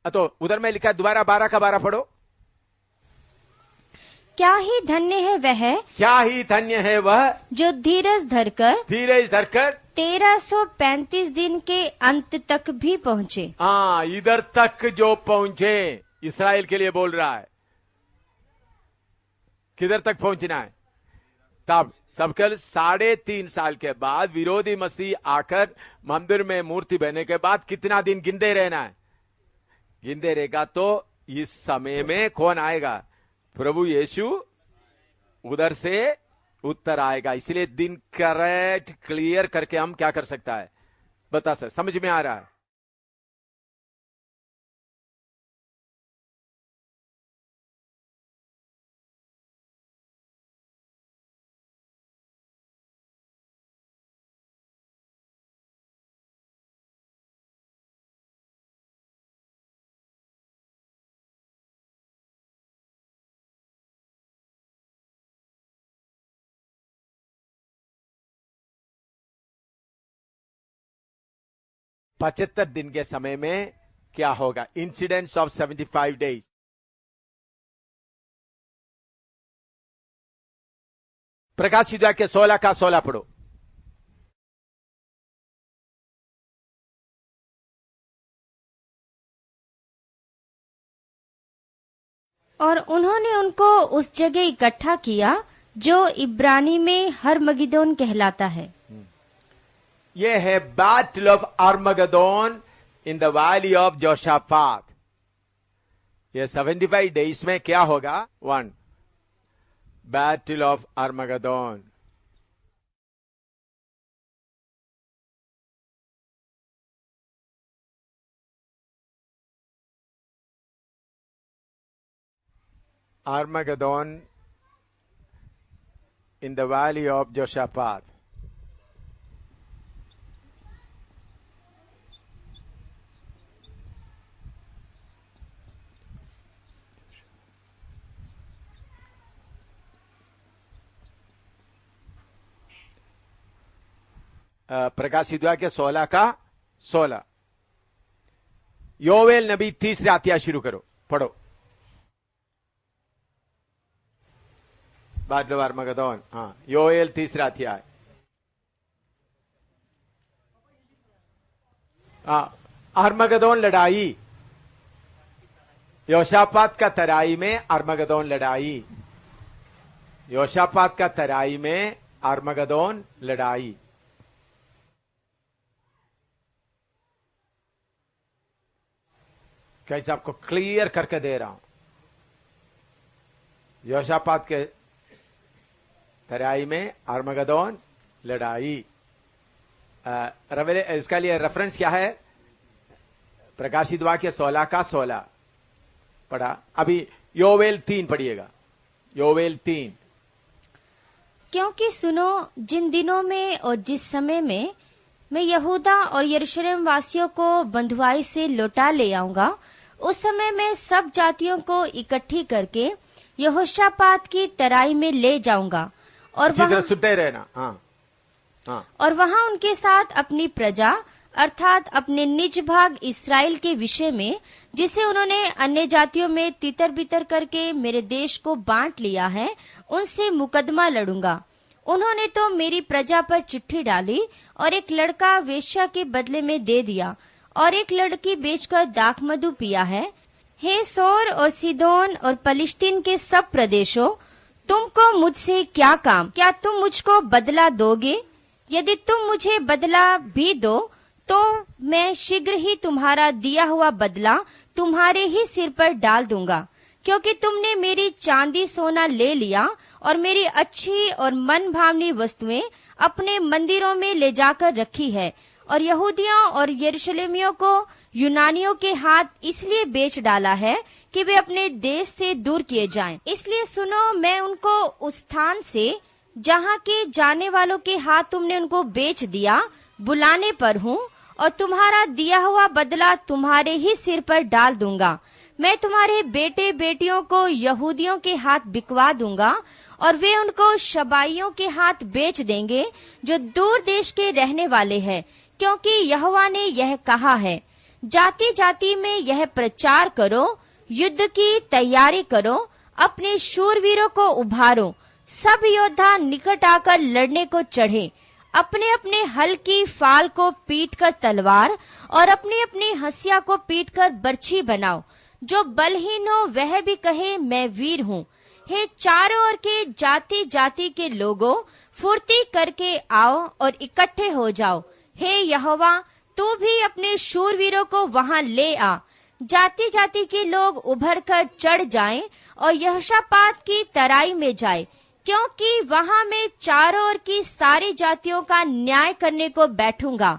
तो उधर में लिखा, दोबारा 12 का 12 पढ़ो। क्या ही धन्य है वह, क्या ही धन्य है वह जो धीरज धरकर 1335 दिन के अंत तक भी पहुँचे। हाँ, इधर तक जो पहुंचे, इस्राएल के लिए बोल रहा है। किधर तक पहुंचना है? तब सबके 3.5 साल के बाद विरोधी मसीह आकर मंदिर में मूर्ति बहने के बाद कितना दिन गिनते रहना है? गिनते रहेगा तो इस समय में कौन आएगा? प्रभु यीशु उधर से उत्तर आएगा। इसलिए दिन करेक्ट क्लियर करके हम क्या कर सकता है? बता सर, समझ में आ रहा है? पचहत्तर दिन के समय में क्या होगा? Incidents of 75 days. प्रकाशित वाक्य 16 का 16 पढ़ो। और उन्होंने उनको उस जगह इकट्ठा किया जो इब्रानी में हरमगिदोन कहलाता है। ये है battle of Armageddon in the valley of Jehoshaphat. ये 75 डेज में क्या होगा? 1 battle of Armageddon. Armageddon in the valley of Jehoshaphat. प्रकाशित वाक्य 16 का 16। योवेल नबी 30 अध्याय शुरू करो, पढ़ो। Battle of Armageddon. हाँ, योवेल 30 अध्याय। आर्मगदोन लड़ाई, योशापात का तराई में आर्मगदोन लड़ाई। योशापात का तराई में आर्मगदोन लड़ाई। कैसे आपको क्लियर करके दे रहा हूं। योशापात के तराई में आर्मगदोन लड़ाई। इसका लिए रेफरेंस क्या है? प्रकाशित वाक्य 16 का 16 पढ़ा। अभी योवेल 3 पढ़िएगा। योवेल 3। क्योंकि सुनो, जिन दिनों में और जिस समय में मैं यहूदा और यरूशलेम वासियों को बंधुआई से लौटा ले आऊंगा, उस समय मैं सब जातियों को इकट्ठी करके यहोशापात की तराई में ले जाऊंगा और वहां सुनते रहना। हाँ। और वहां उनके साथ अपनी प्रजा अर्थात अपने निज भाग इस्राएल के विषय में, जिसे उन्होंने अन्य जातियों में तितर बितर करके मेरे देश को बांट लिया है, उनसे मुकदमा लड़ूंगा। उन्होंने तो मेरी प्रजा पर चिट्ठी डाली और एक लड़का वेश्या के बदले में दे दिया और एक लड़की बेचकर दाखमधु पिया है। हे सोर और सीदोन और पलिश्तीन के सब प्रदेशों, तुमको मुझसे क्या काम? क्या तुम मुझको बदला दोगे? यदि तुम मुझे बदला भी दो तो मैं शीघ्र ही तुम्हारा दिया हुआ बदला तुम्हारे ही सिर पर डाल दूंगा, क्योंकि तुमने मेरी चांदी सोना ले लिया और मेरी अच्छी और मन भावनी वस्तुएं अपने मंदिरों में ले जाकर रखी है, और यहूदियों और यरूशलेमियों को यूनानियों के हाथ इसलिए बेच डाला है कि वे अपने देश से दूर किए जाएं। इसलिए सुनो, मैं उनको उस स्थान से जहाँ के जाने वालों के हाथ तुमने उनको बेच दिया बुलाने पर हूँ, और तुम्हारा दिया हुआ बदला तुम्हारे ही सिर पर डाल दूंगा। मैं तुम्हारे बेटे बेटियों को यहूदियों के हाथ बिकवा दूंगा और वे उनको शबाइयों के हाथ बेच देंगे जो दूर देश के रहने वाले हैं, क्योंकि यहोवा ने यह कहा है, जाति जाति में यह प्रचार करो, युद्ध की तैयारी करो, अपने शूरवीरों को उभारो। सब योद्धा निकट आकर लड़ने को चढ़े। अपने अपने हल की फाल को पीट कर तलवार और अपनी अपनी हंसिया को पीट कर बर्छी बनाओ। जो बलहीन हो वह भी कहे मैं वीर हूँ। हे चारों ओर के जाति जाति के लोगों, फुर्ती करके आओ और इकट्ठे हो जाओ। हे यहोवा, तू भी अपने शूरवीरों को वहां ले आ। जाति जाति के लोग उभर कर चढ़ जाएं और यहोशापात की तराई में जाए, क्योंकि वहां मैं चारों ओर की सारी जातियों का न्याय करने को बैठूंगा।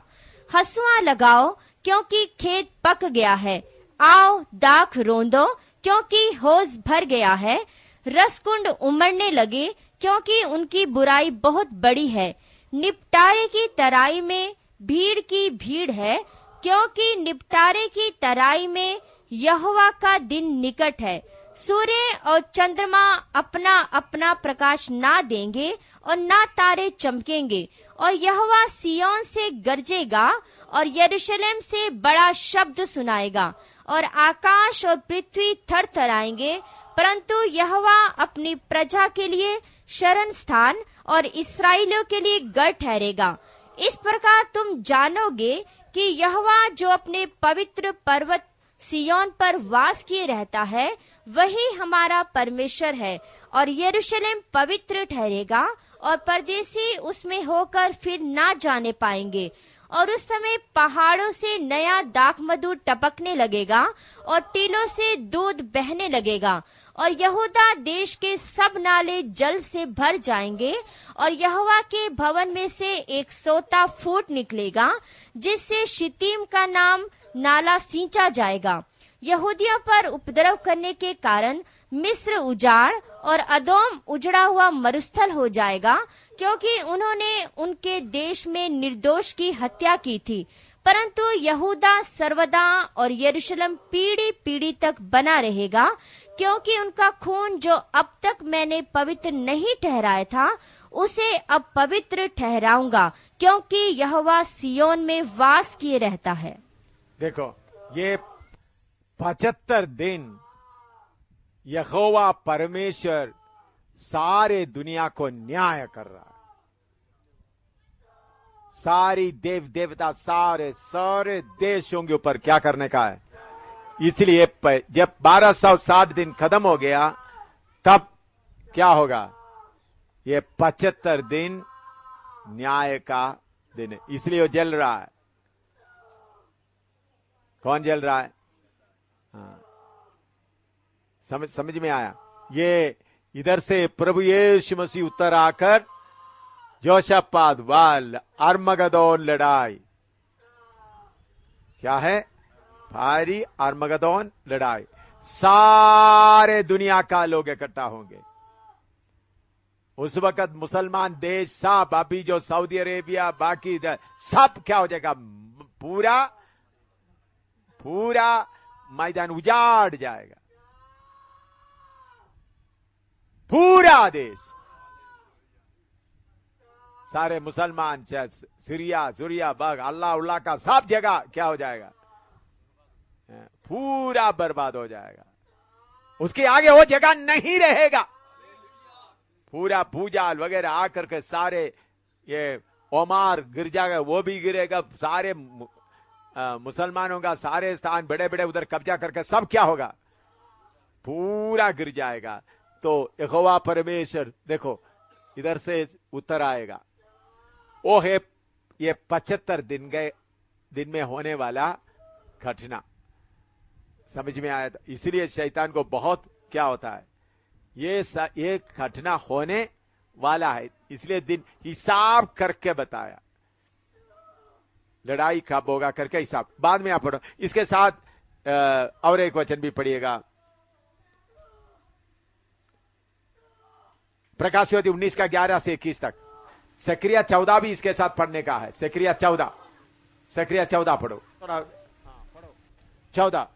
हंसुआ लगाओ, क्योंकि खेत पक गया है। आओ दाख रोंदो, क्योंकि होश भर गया है। रसकुंड उमड़ने लगे, क्योंकि उनकी बुराई बहुत बड़ी है। निपटारे की तराई में भीड़ की भीड़ है, क्योंकि निपटारे की तराई में यहोवा का दिन निकट है। सूर्य और चंद्रमा अपना अपना प्रकाश ना देंगे और ना तारे चमकेंगे। और यहोवा सिय्योन से गरजेगा और यरूशलेम से बड़ा शब्द सुनाएगा, और आकाश और पृथ्वी थरथराएंगे। परंतु यहोवा अपनी प्रजा के लिए शरण स्थान और इस्राएलियों के लिए गढ़ ठहरेगा। इस प्रकार तुम जानोगे कि यहोवा जो अपने पवित्र पर्वत सिय्योन पर वास किए रहता है, वही हमारा परमेश्वर है। और यरूशलेम पवित्र ठहरेगा और परदेसी उसमें होकर फिर ना जाने पाएंगे। और उस समय पहाड़ों से नया दाखमधु टपकने लगेगा और टीलों से दूध बहने लगेगा। और यहूदा देश के सब नाले जल से भर जाएंगे। और यहोवा के भवन में से एक सोता फूट निकलेगा, जिससे शितीम का नाम नाला सींचा जाएगा। यहूदियों पर उपद्रव करने के कारण मिस्र उजाड़ और अदोम उजड़ा हुआ मरुस्थल हो जाएगा, क्योंकि उन्होंने उनके देश में निर्दोष की हत्या की थी। परंतु यहूदा सर्वदा और यरूशलेम पीढ़ी पीढ़ी तक बना रहेगा, क्योंकि उनका खून जो अब तक मैंने पवित्र नहीं ठहराया था, उसे अब पवित्र ठहराऊंगा, क्योंकि यहोवा सिय्योन में वास किए रहता है। देखो, ये 75 दिन यहोवा परमेश्वर सारे दुनिया को न्याय कर रहा है। सारी देव देवता सारे देशों के ऊपर क्या करने का है। इसलिए जब 1260 दिन खत्म हो गया, तब क्या होगा? ये 75 दिन न्याय का दिन है। इसलिए वो जल रहा है। कौन जल रहा है? हाँ, समझ में आया? ये इधर से प्रभु यीशु मसीह उत्तर आकर यहोशापात वाल अरमगदोन लड़ाई, क्या है? भारी अरमगदोन लड़ाई। सारे दुनिया का लोग इकट्ठा होंगे। उस वक्त मुसलमान देश सब, अभी जो सऊदी अरेबिया बाकी सब क्या हो जाएगा? पूरा मैदान उजाड़ जाएगा। पूरा देश, सारे मुसलमान, सीरिया बाग, अल्लाह का सब जगह क्या हो जाएगा? पूरा बर्बाद हो जाएगा। उसके आगे वो जगह नहीं रहेगा। पूरा भूजाल वगैरह आकर के सारे ये ओमार गिर जाएगा, वो भी गिरेगा। सारे मुसलमानों का सारे स्थान बड़े बड़े उधर कब्जा करके सब क्या होगा? पूरा गिर जाएगा। तो यहोवा परमेश्वर देखो इधर से उत्तर आएगा। वो है ये 75 दिन में होने वाला घटना। समझ में आया? इसलिए शैतान को बहुत क्या होता है, ये घटना होने वाला है, इसलिए दिन हिसाब करके बताया। लड़ाई कब होगा करके हिसाब बाद में आप पढ़ो। इसके साथ और एक वचन भी पढ़िएगा, प्रकाशित 19 का 11 से 21 तक। सक्रिया 14 भी इसके साथ पढ़ने का है। सक्रिया 14 पढ़ो। 14।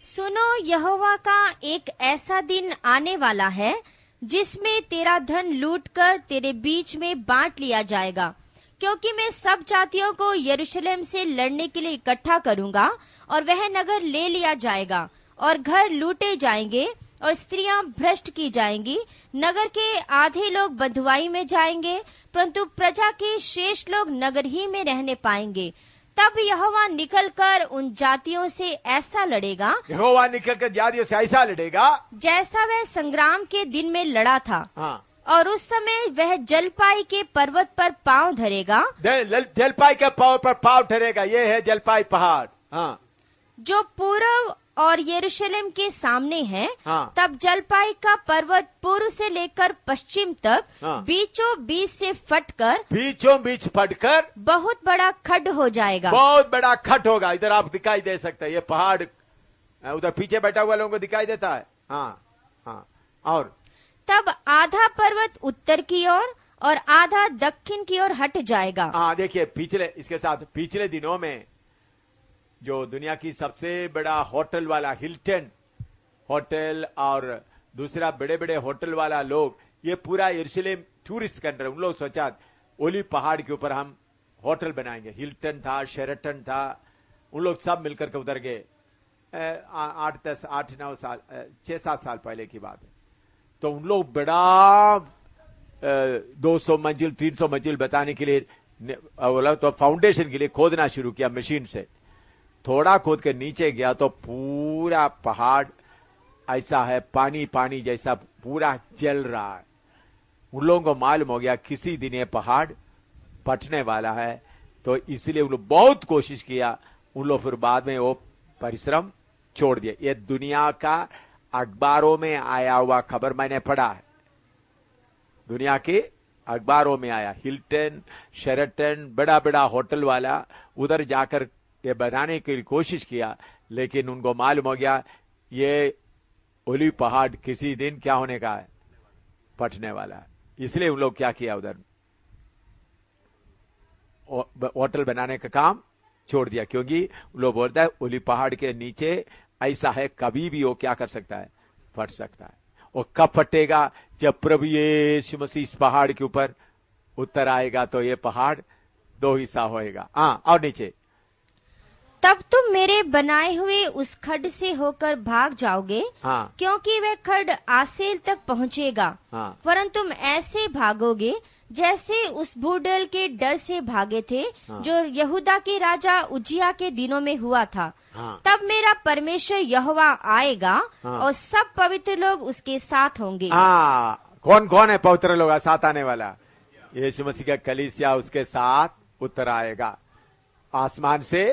सुनो, यहोवा का एक ऐसा दिन आने वाला है जिसमें तेरा धन लूटकर तेरे बीच में बांट लिया जाएगा, क्योंकि मैं सब जातियों को यरूशलेम से लड़ने के लिए इकट्ठा करूंगा और वह नगर ले लिया जाएगा और घर लूटे जाएंगे और स्त्रियां भ्रष्ट की जाएंगी। नगर के आधे लोग बंधुआई में जाएंगे, परंतु प्रजा के शेष लोग नगर ही में रहने पाएंगे। तब यहोवा निकलकर उन जातियों से ऐसा लड़ेगा, यहोवा निकलकर जातियों से ऐसा लड़ेगा जैसा वह संग्राम के दिन में लड़ा था। हाँ। और उस समय वह जलपाई के पर्वत पर पांव धरेगा, जलपाई के पांव पर पांव ठहरेगा। ये है जलपाई पहाड़, हाँ, जो पूर्व और यरूशलेम के सामने है। हाँ। तब जलपाई का पर्वत पूर्व से लेकर पश्चिम तक हाँ। बीचों बीच से फटकर बहुत बड़ा खड्ड हो जाएगा। बहुत बड़ा खड्ड होगा। इधर आप दिखाई दे सकते हैं, ये पहाड़ उधर पीछे बैठा हुआ लोगों को दिखाई देता है। हाँ हाँ। और तब आधा पर्वत उत्तर की ओर और आधा दक्षिण की ओर हट जाएगा। हाँ, देखिए इसके साथ पिछले दिनों में जो दुनिया की सबसे बड़ा होटल वाला हिल्टन होटल और दूसरा बड़े बड़े होटल वाला लोग, ये पूरा यरूशलेम टूरिस्ट सेंटर, उन लोग सोचा ओलिव पहाड़ के ऊपर हम होटल बनाएंगे। हिल्टन था, शेरटन था, उन लोग सब मिलकर के उतर गए। 8-9 साल 6-7 साल पहले की बात है। तो उन लोग बड़ा 200 मंजिल 300 मंजिल बताने के लिए तो फाउंडेशन के लिए खोदना शुरू किया मशीन से। थोड़ा खोद के नीचे गया तो पूरा पहाड़ ऐसा है, पानी पानी जैसा पूरा जल रहा है। उन लोगों को मालूम हो गया किसी दिन ये पहाड़ फटने वाला है, तो इसलिए उन लोग बहुत कोशिश किया। उन लोग फिर बाद में वो परिश्रम छोड़ दिया। ये दुनिया का अखबारों में आया हुआ खबर मैंने पढ़ा है, दुनिया के अखबारों में आया। हिल्टन, शेरटन, बड़ा बड़ा होटल वाला उधर जाकर ये बनाने की कोशिश किया, लेकिन उनको मालूम हो गया ये ओलिव पहाड़ किसी दिन क्या होने का है, फटने वाला है। इसलिए उन लोग क्या किया, उधर होटल बनाने का काम छोड़ दिया, क्योंकि लोग बोलता है ओलिव पहाड़ के नीचे ऐसा है, कभी भी वो क्या कर सकता है, फट सकता है। और कब फटेगा, जब प्रभु यीशु मसीह इस पहाड़ के ऊपर उतर आएगा तो ये पहाड़ 2 हिस्सा होएगा। हाँ, और नीचे तब तुम मेरे बनाए हुए उस खड्ड से होकर भाग जाओगे। हाँ। क्योंकि वह खड्ड आसेल तक पहुँचेगा। हाँ। परंतु तुम ऐसे भागोगे जैसे उस भूडल के डर से भागे थे। हाँ। जो यहूदा के राजा उजिया के दिनों में हुआ था। हाँ। तब मेरा परमेश्वर यहोवा आएगा। हाँ। और सब पवित्र लोग उसके साथ होंगे। हाँ, कौन कौन है पवित्र लोग साथ आने वाला? यीशु मसीह का कलीसिया उसके साथ उतर आएगा आसमान से।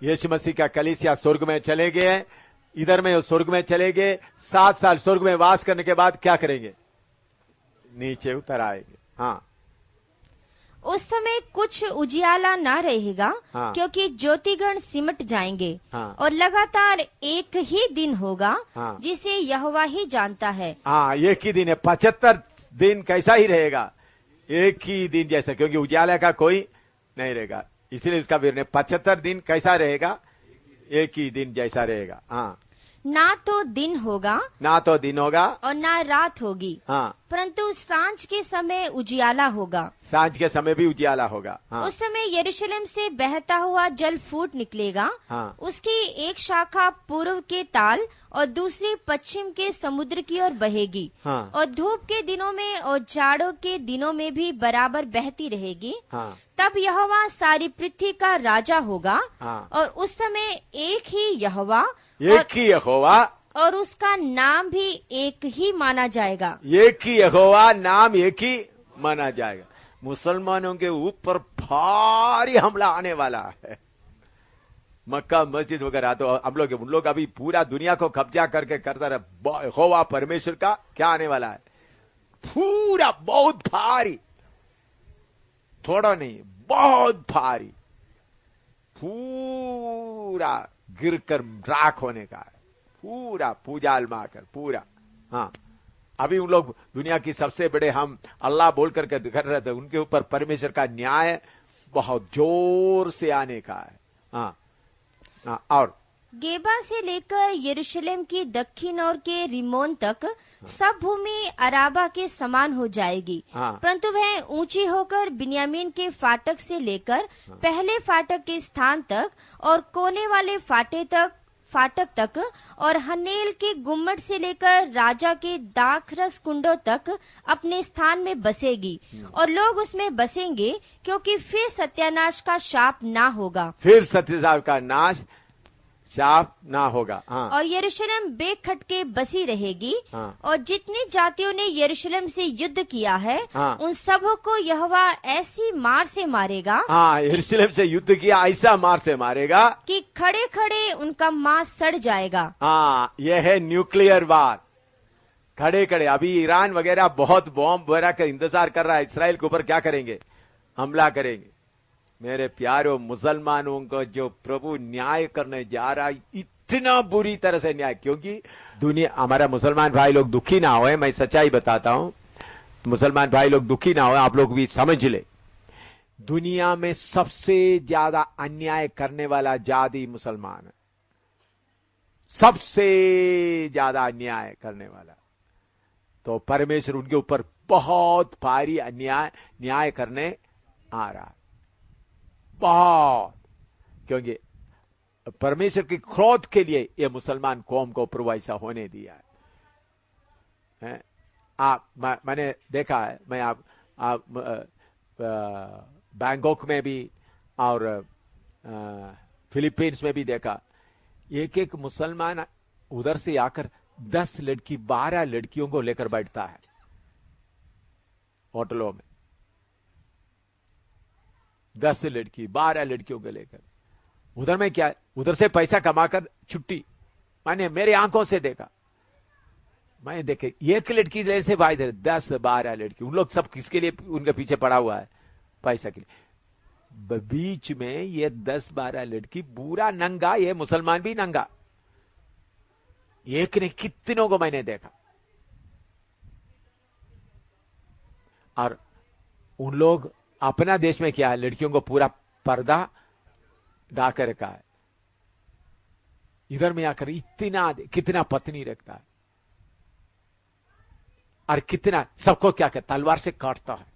यीशु मसीह का कलीसिया स्वर्ग में चले गए, इधर में स्वर्ग में चले गए। 7 साल स्वर्ग में वास करने के बाद क्या करेंगे, नीचे उतर आएंगे। हाँ, उस समय कुछ उजियाला ना रहेगा। हाँ। क्योंकि ज्योतिगण सिमट जाएंगे। हाँ। और लगातार एक ही दिन होगा। हाँ। जिसे यहोवा ही जानता है। हाँ, एक ही दिन है। 75 दिन कैसा ही रहेगा, एक ही दिन जैसा, क्योंकि उजाला का कोई नहीं रहेगा, इसलिए उसका वीर ने 75 दिन कैसा रहेगा, एक ही दिन जैसा रहेगा। हाँ, ना तो दिन होगा, ना तो दिन होगा और ना रात होगी। हाँ, परंतु सांझ के समय उजियाला होगा। सांझ के समय भी उजियाला होगा। हाँ। उस समय यरूशलेम से बहता हुआ जल फूट निकलेगा। हाँ। उसकी एक शाखा पूर्व के ताल और दूसरी पश्चिम के समुद्र की ओर बहेगी। हाँ। और धूप के दिनों में और जाड़ों के दिनों में भी बराबर बहती रहेगी। हाँ। तब यहोवा सारी पृथ्वी का राजा होगा। हाँ। और उस समय एक ही यहोवा, एक ही यहोवा, और उसका नाम भी एक ही माना जाएगा। एक ही यहोवा, नाम एक ही माना जाएगा। मुसलमानों के ऊपर भारी हमला आने वाला है। मक्का मस्जिद वगैरह तो हम लोग उन लोग अभी पूरा दुनिया को कब्जा करके करता रहे। यहोवा परमेश्वर का क्या आने वाला है, पूरा बहुत भारी, थोड़ा नहीं बहुत भारी, पूरा गिरकर राख होने का है, पूरा पूजाल माकर पूरा। हाँ, अभी उन लोग दुनिया की सबसे बड़े हम अल्लाह बोल करके कर रहे थे, उनके ऊपर परमेश्वर का न्याय बहुत जोर से आने का है। हाँ, हाँ, और गेबा से लेकर यरूशलेम की दक्षिण ओर के रिमोन तक सब भूमि अराबा के समान हो जाएगी, हाँ। परंतु वह ऊंची होकर बिन्यामीन के फाटक से लेकर पहले फाटक के स्थान तक और कोने वाले फाटक तक और हनेल के गुम्मट से लेकर राजा के दाखरस कुंडों तक अपने स्थान में बसेगी, और लोग उसमें बसेंगे, क्योंकि फिर सत्यानाश का शाप ना होगा। फिर सत्यनाश का नाश शाप ना होगा। हाँ। और यरूशलेम बेखटके बसी रहेगी। हाँ। और जितनी जातियों ने यरूशलेम से युद्ध किया है, हाँ। उन सबों को यहोवा ऐसी मार से मारेगा, हाँ, यरूशलेम से युद्ध किया ऐसा मार से मारेगा कि खड़े खड़े उनका मांस सड़ जाएगा। हाँ, यह है न्यूक्लियर वार। खड़े खड़े अभी ईरान वगैरह बहुत बॉम्ब वगैरह का इंतजार कर रहा है, इसराइल के ऊपर क्या करेंगे, हमला करेंगे। मेरे प्यारों, मुसलमानों को जो प्रभु न्याय करने जा रहा है, इतना बुरी तरह से न्याय, क्योंकि दुनिया, हमारा मुसलमान भाई लोग दुखी ना होए, मैं सच्चाई बताता हूं, मुसलमान भाई लोग दुखी ना होए, आप लोग भी समझ ले, दुनिया में सबसे ज्यादा अन्याय करने वाला जाति मुसलमान है, सबसे ज्यादा अन्याय करने वाला। तो परमेश्वर उनके ऊपर बहुत भारी न्याय करने आ रहा है, बहुत, क्योंकि परमेश्वर के क्रोध के लिए ये मुसलमान कौम को प्रभु ऐसा होने दिया है। मैंने देखा है, मैं आप बैंकॉक में भी और फिलीपींस में भी देखा, एक एक मुसलमान उधर से आकर 10 लड़की 12 लड़कियों को लेकर बैठता है होटलों में, 10 लड़की 12 लड़कियों को लेकर। उधर में क्या, उधर से पैसा कमाकर छुट्टी, मैंने मेरे आंखों से देखा, मैं देखे एक लड़की से भाई 10-12 लड़की, उन लोग सब किसके लिए उनके पीछे पड़ा हुआ है, पैसा के लिए। बीच में ये 10-12 लड़की पूरा नंगा, ये मुसलमान भी नंगा, एक ने कितनों को मैंने देखा। और उन लोग अपना देश में क्या है, लड़कियों को पूरा पर्दा ढाकर रखा है, इधर में आकर इतना कितना पत्नी रखता है, और कितना सबको क्या कहता, तलवार से काटता है।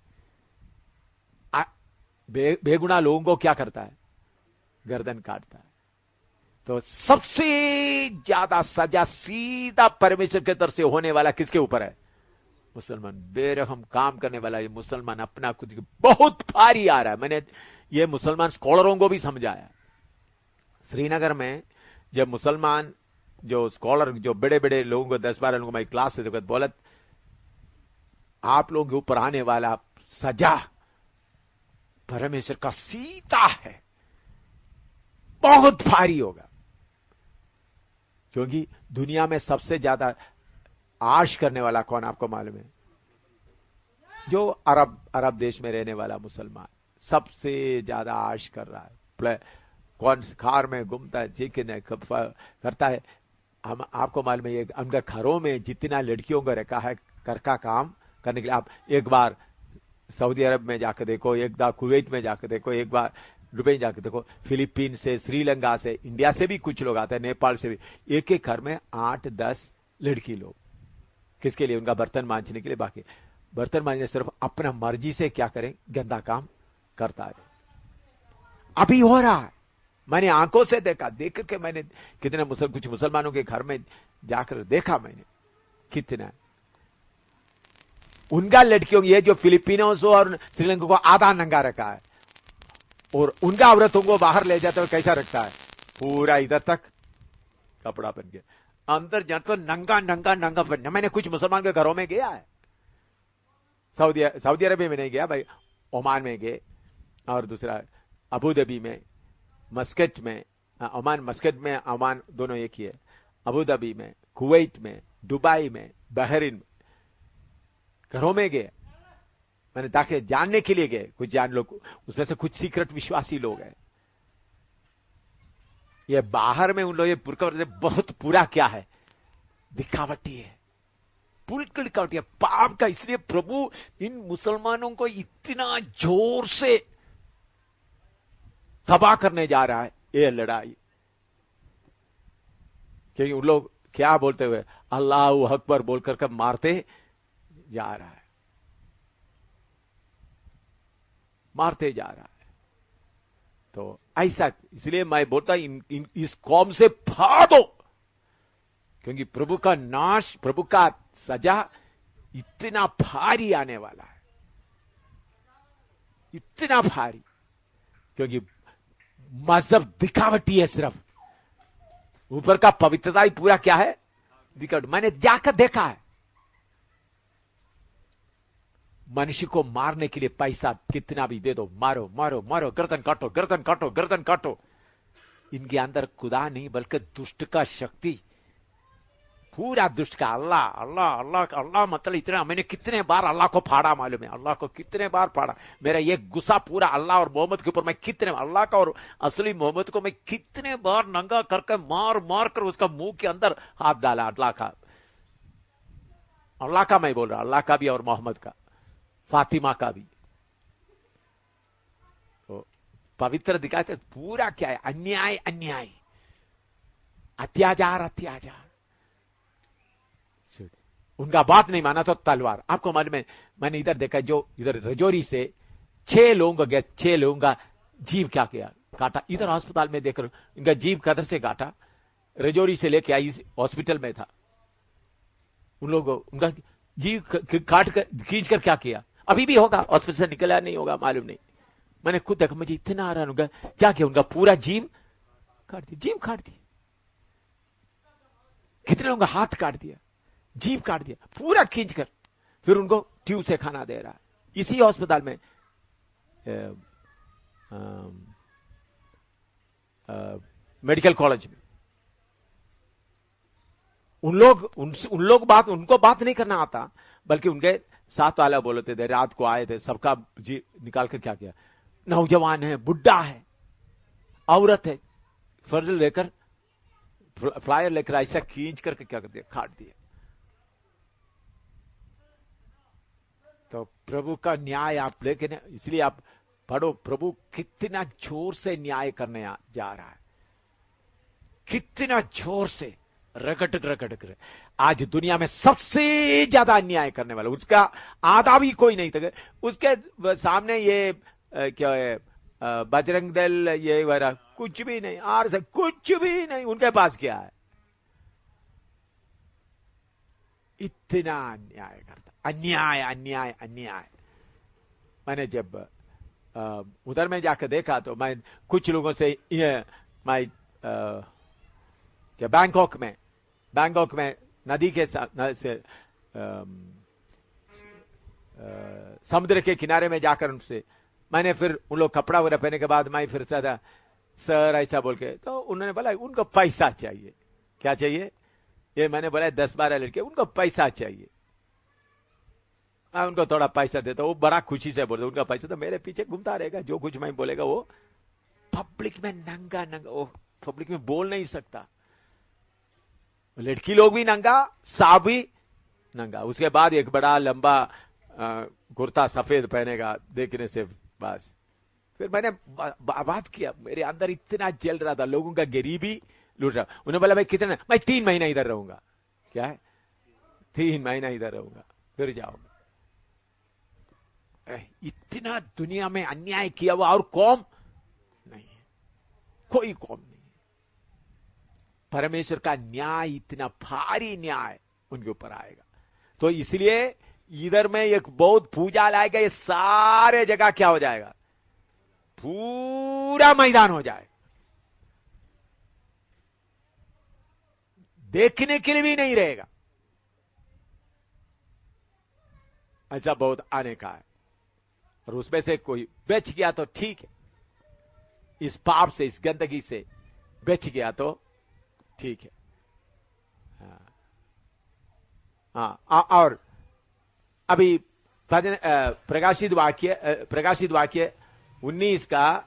बेगुनाह लोगों को क्या करता है, गर्दन काटता है। तो सबसे ज्यादा सजा सीधा परमेश्वर के तरफ से होने वाला किसके ऊपर है, मुसलमान। बेरहम काम करने वाला ये मुसलमान अपना कुछ बहुत भारी आ रहा है। मैंने ये मुसलमान स्कॉलरों को भी समझाया, श्रीनगर में जब मुसलमान जो स्कॉलर, जो बड़े बड़े लोगों को 10-12 लोगों को मैं क्लास से बोलत, आप लोगों के ऊपर आने वाला सजा परमेश्वर का सीधा है, बहुत भारी होगा। क्योंकि दुनिया में सबसे ज्यादा आश करने वाला कौन आपको मालूम है, जो अरब देश में रहने वाला मुसलमान सबसे ज्यादा आश कर रहा है। कौन कार में घूमता है, ठीक है, करता है। हम आपको मालूम है, उनके घरों में जितना लड़कियों को रखा है घर का काम करने के लिए। आप एक बार सऊदी अरब में जाकर देखो, एक बार कुवैत में जाकर देखो, एक बार दुबई जाकर देखो, फिलीपीन से, श्रीलंका से, इंडिया से भी कुछ लोग आते हैं, नेपाल से भी। एक एक घर में 8-10 लड़की लोग, किसके लिए, उनका बर्तन मांजने के लिए। बाकी बर्तन मांजने सिर्फ अपना मर्जी से क्या करें, गंदा काम करता है। अभी हो रहा है, मैंने आंखों से देखा, देख करके मैंने कितने कुछ मुसलमानों के घर में जाकर देखा, मैंने कितना उनका लड़कियों, ये जो फिलिपिनों और श्रीलंका को आधा नंगा रखा है, और उनका औरतों को बाहर ले जाते हुए कैसा रखता है, पूरा इधर तक कपड़ा पहन के, अंदर जाते तो नंगा नंगा नंगा पहनना। मैंने कुछ मुसलमान के घरों में गया है, सऊदी अरब में नहीं गया भाई, ओमान में गए, और दूसरा अबू धाबी में, मस्कट में, ओमान मस्कट में, ओमान दोनों एक ही है, अबू धाबी में, कुवैत में, दुबई में, बहरीन में, घरों में गए। मैंने ताकि जानने के लिए गए, कुछ जान लोग, उसमें से कुछ सीक्रेट विश्वासी लोग हैं। ये बाहर में उन लोग ये बहुत पूरा क्या है, दिखावटी है, पूरी दिखावटी है, पाप का। इसलिए प्रभु इन मुसलमानों को इतना जोर से तबाह करने जा रहा है। ये लड़ाई क्योंकि उन लोग क्या बोलते हुए अल्लाह अकबर बोलकर के मारते जा रहा है, मारते जा रहा है। तो ऐसा, इसलिए मैं बोलता इस कौम से भागो, क्योंकि प्रभु का नाश, प्रभु का सजा इतना भारी आने वाला है, इतना भारी। क्योंकि मजहब दिखावटी है, सिर्फ ऊपर का पवित्रता ही पूरा क्या है, दिखावट। मैंने जाकर देखा है, मनुष्य को मारने के लिए पैसा कितना भी दे दो, मारो मारो मारो, गर्दन काटो गर्दन काटो गर्दन काटो। इनके अंदर खुदा नहीं बल्कि दुष्ट का शक्ति, पूरा दुष्ट का। अल्लाह अल्लाह अल्लाह अल्लाह मतलब इतना, मैंने कितने बार अल्लाह को फाड़ा मालूम है, अल्लाह को कितने बार फाड़ा। मेरा ये गुस्सा पूरा अल्लाह और मोहम्मद के ऊपर, मैं कितने, अल्लाह का और असली मोहम्मद को मैं कितने बार नंगा करके मार मार कर उसका मुंह के अंदर हाथ डाला। अल्लाह का मैं बोल रहा, अल्लाह का भी और मोहम्मद का, फातिमा का भी। तो पवित्र दिखाते पूरा क्या है, अन्याय अन्याय, अत्याचार अत्याचार। उनका बात नहीं माना तो तलवार। आपको मालूम है, मैंने इधर देखा, जो इधर रजौरी से 6 लोगों को गया, 6 लोगों का जीव क्या किया, काटा। इधर अस्पताल में देख रहे, इनका जीव कदर से काटा, रजौरी से लेके आई, हॉस्पिटल में था। उन लोगों उनका जीव काट कर खींच कर क्या किया, अभी भी होगा, हॉस्पिटल से निकला नहीं होगा, मालूम नहीं। मैंने खुद देखा, मुझे इतना आ रहा उनका क्या किया, उनका पूरा जीव काट दिया, जीव काट दिया। कितने लोगों का हाथ काट दिया, जीव काट दिया पूरा खींच कर, फिर उनको ट्यूब से खाना दे रहा है इसी अस्पताल में, मेडिकल कॉलेज में। उनको बात नहीं करना आता, बल्कि उनके साथ वाला बोलते थे, रात को आए थे, सबका जी निकाल कर क्या किया, नौजवान है, बुढ़ा है, औरत है, फर्ज लेकर, फ्लायर लेकर ऐसा खींच करके क्या कर दिया, काट दिया। तो प्रभु का न्याय आप लेके, इसलिए आप पढ़ो, प्रभु कितना जोर से न्याय करने जा रहा है, कितना जोर से, रगड़ रगड़ कर। आज दुनिया में सबसे ज्यादा अन्याय करने वाला, उसका आधा भी कोई नहीं था। उसके सामने ये क्या है, बजरंग दल, ये वगैरह कुछ भी नहीं, आर कुछ भी नहीं, उनके पास क्या है। इतना अन्याय करता, अन्याय अन्याय अन्याय। मैंने जब उधर में जाकर देखा तो मैं कुछ लोगों से, मैं क्या बैंकॉक में नदी के से समुद्र के किनारे में जाकर उनसे मैंने, फिर उन लोग कपड़ा वगैरह पहने के बाद मैं फिर से था, सर ऐसा बोल के, तो उन्होंने बोला उनको पैसा चाहिए। क्या चाहिए, ये मैंने बोला 10-12 लड़के, उनको पैसा चाहिए। मैं उनको थोड़ा पैसा देता, वो बड़ा खुशी से बोलते, उनका पैसा तो मेरे पीछे घूमता रहेगा, जो कुछ मैं बोलेगा वो पब्लिक में नंगा नंगा, वो पब्लिक में बोल नहीं सकता। लड़की लोग भी नंगा, साहब भी नंगा। उसके बाद एक बड़ा लंबा कुर्ता सफेद पहनेगा, देखने से बस। फिर मैंने बात किया, मेरे अंदर इतना जल रहा था, लोगों का गरीबी लूट रहा। उन्होंने बोला, मैं कितना, मैं 3 महीना इधर रहूंगा। क्या है, 3 महीना इधर रहूंगा, फिर जाऊंगा। इतना दुनिया में अन्याय किया हुआ और कौम नहीं है, कोई कौम नहीं है। परमेश्वर का न्याय, इतना भारी न्याय उनके ऊपर आएगा। तो इसलिए इधर में एक बहुत पूजा लाएगा, ये सारे जगह क्या हो जाएगा, पूरा मैदान हो जाएगा, देखने के लिए भी नहीं रहेगा। ऐसा बहुत आने का है, और उसमें से कोई बच गया तो ठीक है, इस पाप से, इस गंदगी से बच गया तो ठीक है। हाँ, और अभी प्रकाशित वाक्य 19 का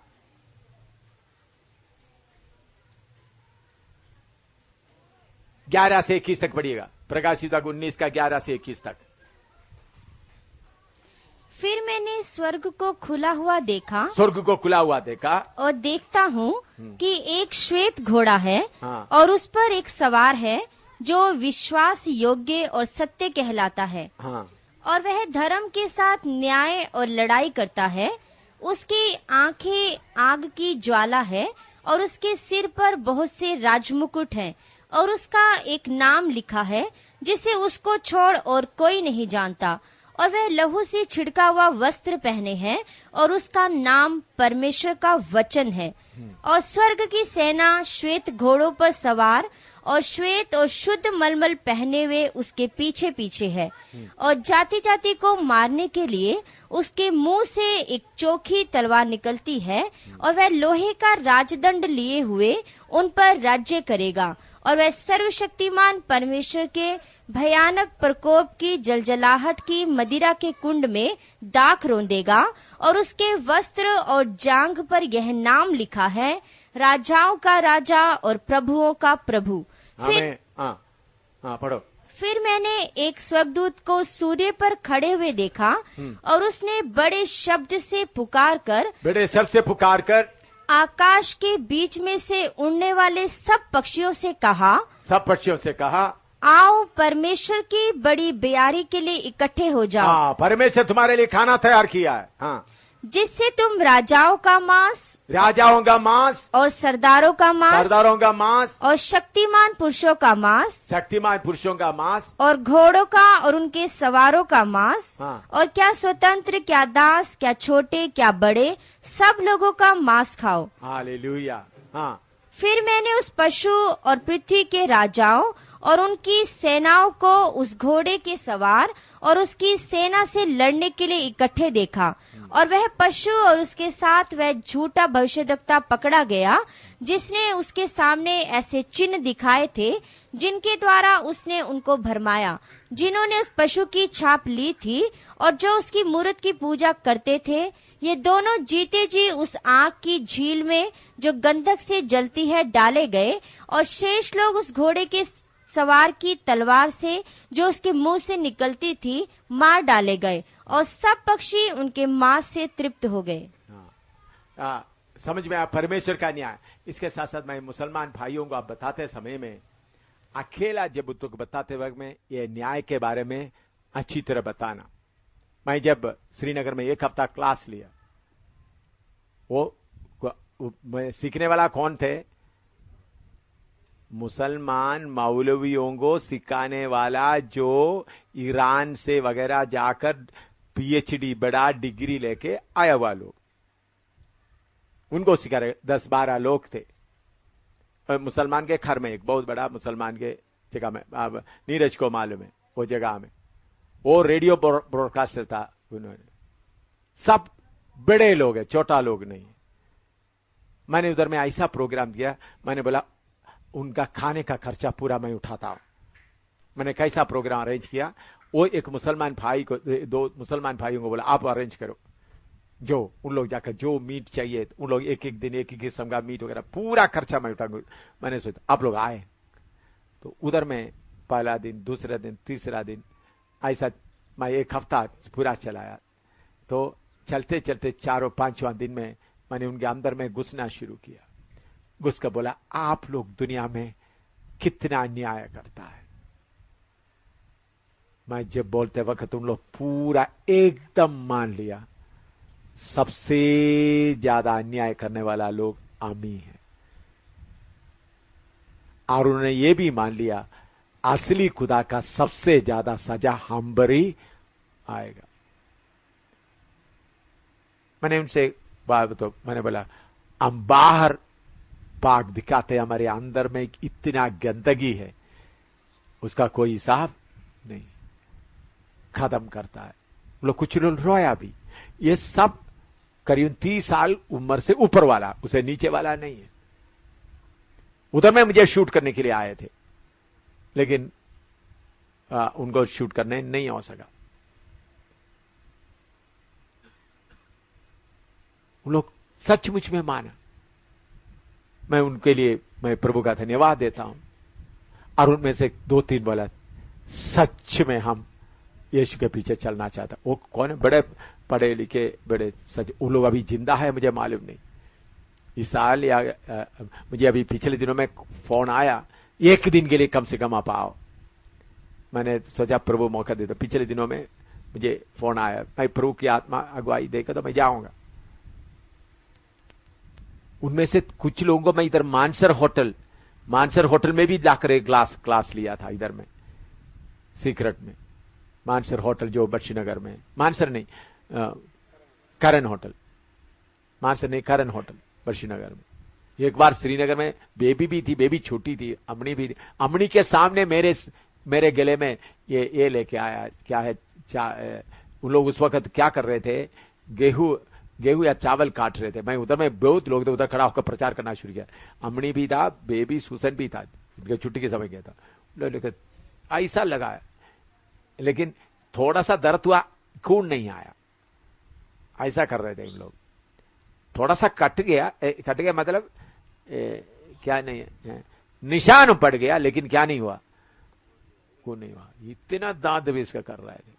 11 से 21 तक पढ़िएगा। प्रकाशित वाक्य 19 का 11 से 21 तक। फिर मैंने स्वर्ग को खुला हुआ देखा, स्वर्ग को खुला हुआ देखा, और देखता हूँ कि एक श्वेत घोड़ा है, हाँ। और उस पर एक सवार है जो विश्वास योग्य और सत्य कहलाता है, हाँ, और वह धर्म के साथ न्याय और लड़ाई करता है। उसकी आंखें आग की ज्वाला है, और उसके सिर पर बहुत से राजमुकुट हैं, और उसका एक नाम लिखा है जिसे उसको छोड़ और कोई नहीं जानता, और वह लहू से छिड़का हुआ वस्त्र पहने हैं, और उसका नाम परमेश्वर का वचन है। और स्वर्ग की सेना श्वेत घोड़ों पर सवार और श्वेत और शुद्ध मलमल पहने हुए उसके पीछे पीछे है, और जाति जाति को मारने के लिए उसके मुंह से एक चोखी तलवार निकलती है, और वह लोहे का राजदंड लिए हुए उन पर राज्य करेगा, और वह सर्वशक्तिमान परमेश्वर के भयानक प्रकोप की जलजलाहट की मदिरा के कुंड में दाख रोंदेगा, और उसके वस्त्र और जांघ पर यह नाम लिखा है, राजाओं का राजा और प्रभुओं का प्रभु। पढ़ो। फिर मैंने एक स्वर्गदूत को सूर्य पर खड़े हुए देखा, और उसने बड़े शब्द से पुकार कर आकाश के बीच में से उड़ने वाले सब पक्षियों से कहा, आओ परमेश्वर की बड़ी बेयारी के लिए इकट्ठे हो जाओ। हाँ, परमेश्वर तुम्हारे लिए खाना तैयार किया है, हाँ, जिससे तुम राजाओं का मांस और सरदारों का मांस और शक्तिमान पुरुषों का मांस और घोड़ों का और उनके सवारों का मांस, हाँ। और क्या स्वतंत्र, क्या दास, क्या छोटे, क्या बड़े, सब लोगों का मांस खाओ। हालेलुया। हाँ। फिर मैंने उस पशु और पृथ्वी के राजाओं और उनकी सेनाओं को उस घोड़े के सवार और उसकी सेना से लड़ने के लिए इकट्ठे देखा, और वह पशु और उसके साथ वह झूठा भविष्यद्वक्ता पकड़ा गया, जिसने उसके सामने ऐसे चिन्ह दिखाए थे जिनके द्वारा उसने उनको भरमाया, जिन्होंने उस पशु की छाप ली थी और जो उसकी मूर्त की पूजा करते थे। ये दोनों जीते जी उस आग की झील में जो गंधक से जलती है डाले गए, और शेष लोग उस घोड़े के सवार की तलवार से जो उसके मुंह से निकलती थी मार डाले गए, और सब पक्षी उनके मांस से तृप्त हो गए। समझ में आया परमेश्वर का न्याय। इसके साथ साथ मैं मुसलमान भाइयों को आप बताते समय में अकेला जब तुक बताते वक्त में ये न्याय के बारे में अच्छी तरह बताना। मैं जब श्रीनगर में एक हफ्ता क्लास लिया, वो सीखने वाला कौन थे? मुसलमान मौलवियों को सिखाने वाला, जो ईरान से वगैरह जाकर पीएचडी बड़ा डिग्री लेके आया हुआ लोग, उनको सिखा रहे 10-12 लोग थे। मुसलमान के घर में एक बहुत बड़ा मुसलमान के जगह में, नीरज को मालूम है वो जगह में, वो रेडियो ब्रॉडकास्टर था। उन्होंने सब बड़े लोग हैं, छोटा लोग नहीं। मैंने उधर में ऐसा प्रोग्राम दिया, मैंने बोला उनका खाने का खर्चा पूरा मैं उठाता हूं। मैंने कैसा प्रोग्राम अरेंज किया, वो एक मुसलमान भाई को, 2 मुसलमान भाइयों को बोला आप अरेंज करो, जो उन लोग जाकर जो मीट चाहिए उन लोग एक दिन एक किस्म का मीट वगैरह पूरा खर्चा मैं उठाऊंगा। मैंने सोचा आप लोग आए, तो उधर में पहला दिन, दूसरा दिन, तीसरा दिन, ऐसा मैं एक हफ्ता पूरा चलाया। तो चलते चलते 4-5वां दिन में मैंने उनके अंदर में घुसना शुरू किया। घुस कर बोला आप लोग दुनिया में कितना न्याय करता है। मैं जब बोलते वक्त उन लोग पूरा एकदम मान लिया, सबसे ज्यादा अन्याय करने वाला लोग आमी है। और उन्होंने ये भी मान लिया असली खुदा का सबसे ज्यादा सजा हम पर ही आएगा। मैंने उनसे बात, तो मैंने बोला हम बाहर पाक दिखाते, हमारे अंदर में इतना गंदगी है उसका कोई हिसाब नहीं, खत्म करता है। लोग कुछ लोग रोया भी। ये सब करीब 30 साल उम्र से ऊपर वाला, उसे नीचे वाला नहीं है। उधर में मुझे शूट करने के लिए आए थे, लेकिन उनको शूट करने नहीं हो सका। उन लोग सचमुच में माना। मैं उनके लिए मैं प्रभु का धन्यवाद देता हूं। और उनमें से 2-3 बोला सच में हम यीशु के पीछे चलना चाहता। वो कौन है? बड़े पढ़े लिखे, बड़े सच, वो लोग अभी जिंदा है मुझे मालूम नहीं। इस साल या मुझे अभी पिछले दिनों में फोन आया, एक दिन के लिए कम से कम आप आओ। मैंने सोचा प्रभु मौका देता। पिछले दिनों में मुझे फोन आया, मैं प्रभु की आत्मा अगुवाई देकर तो मैं जाऊंगा। उनमें से कुछ लोगों को मैं इधर मानसर होटल में भी जाकर एक क्लास लिया था, इधर में सीक्रेट में। मानसर होटल जो बख्शीनगर में, मानसर नहीं, करण होटल, मानसर नहीं, करण होटल बख्शीनगर में। एक बार श्रीनगर में बेबी भी थी, बेबी छोटी थी, अमनी भी थी। अमनी के सामने मेरे गले में ये लेके आया, क्या है, उन लोग उस वक्त क्या कर रहे थे, गेहूं या चावल काट रहे थे। मैं उधर में बहुत लोग थे, उधर खड़ा होकर प्रचार करना शुरू किया। अमनी भी था, बेबी सुसन भी था, उनके छुट्टी के समय गया था। ऐसा लगा, लेकिन थोड़ा सा दर्द हुआ, खून नहीं आया। ऐसा कर रहे थे इन लोग। थोड़ा सा कट गया मतलब क्या नहीं है, निशान पड़ गया, लेकिन क्या नहीं हुआ, खून नहीं हुआ। इतना दांत भी इसका कर रहे थे।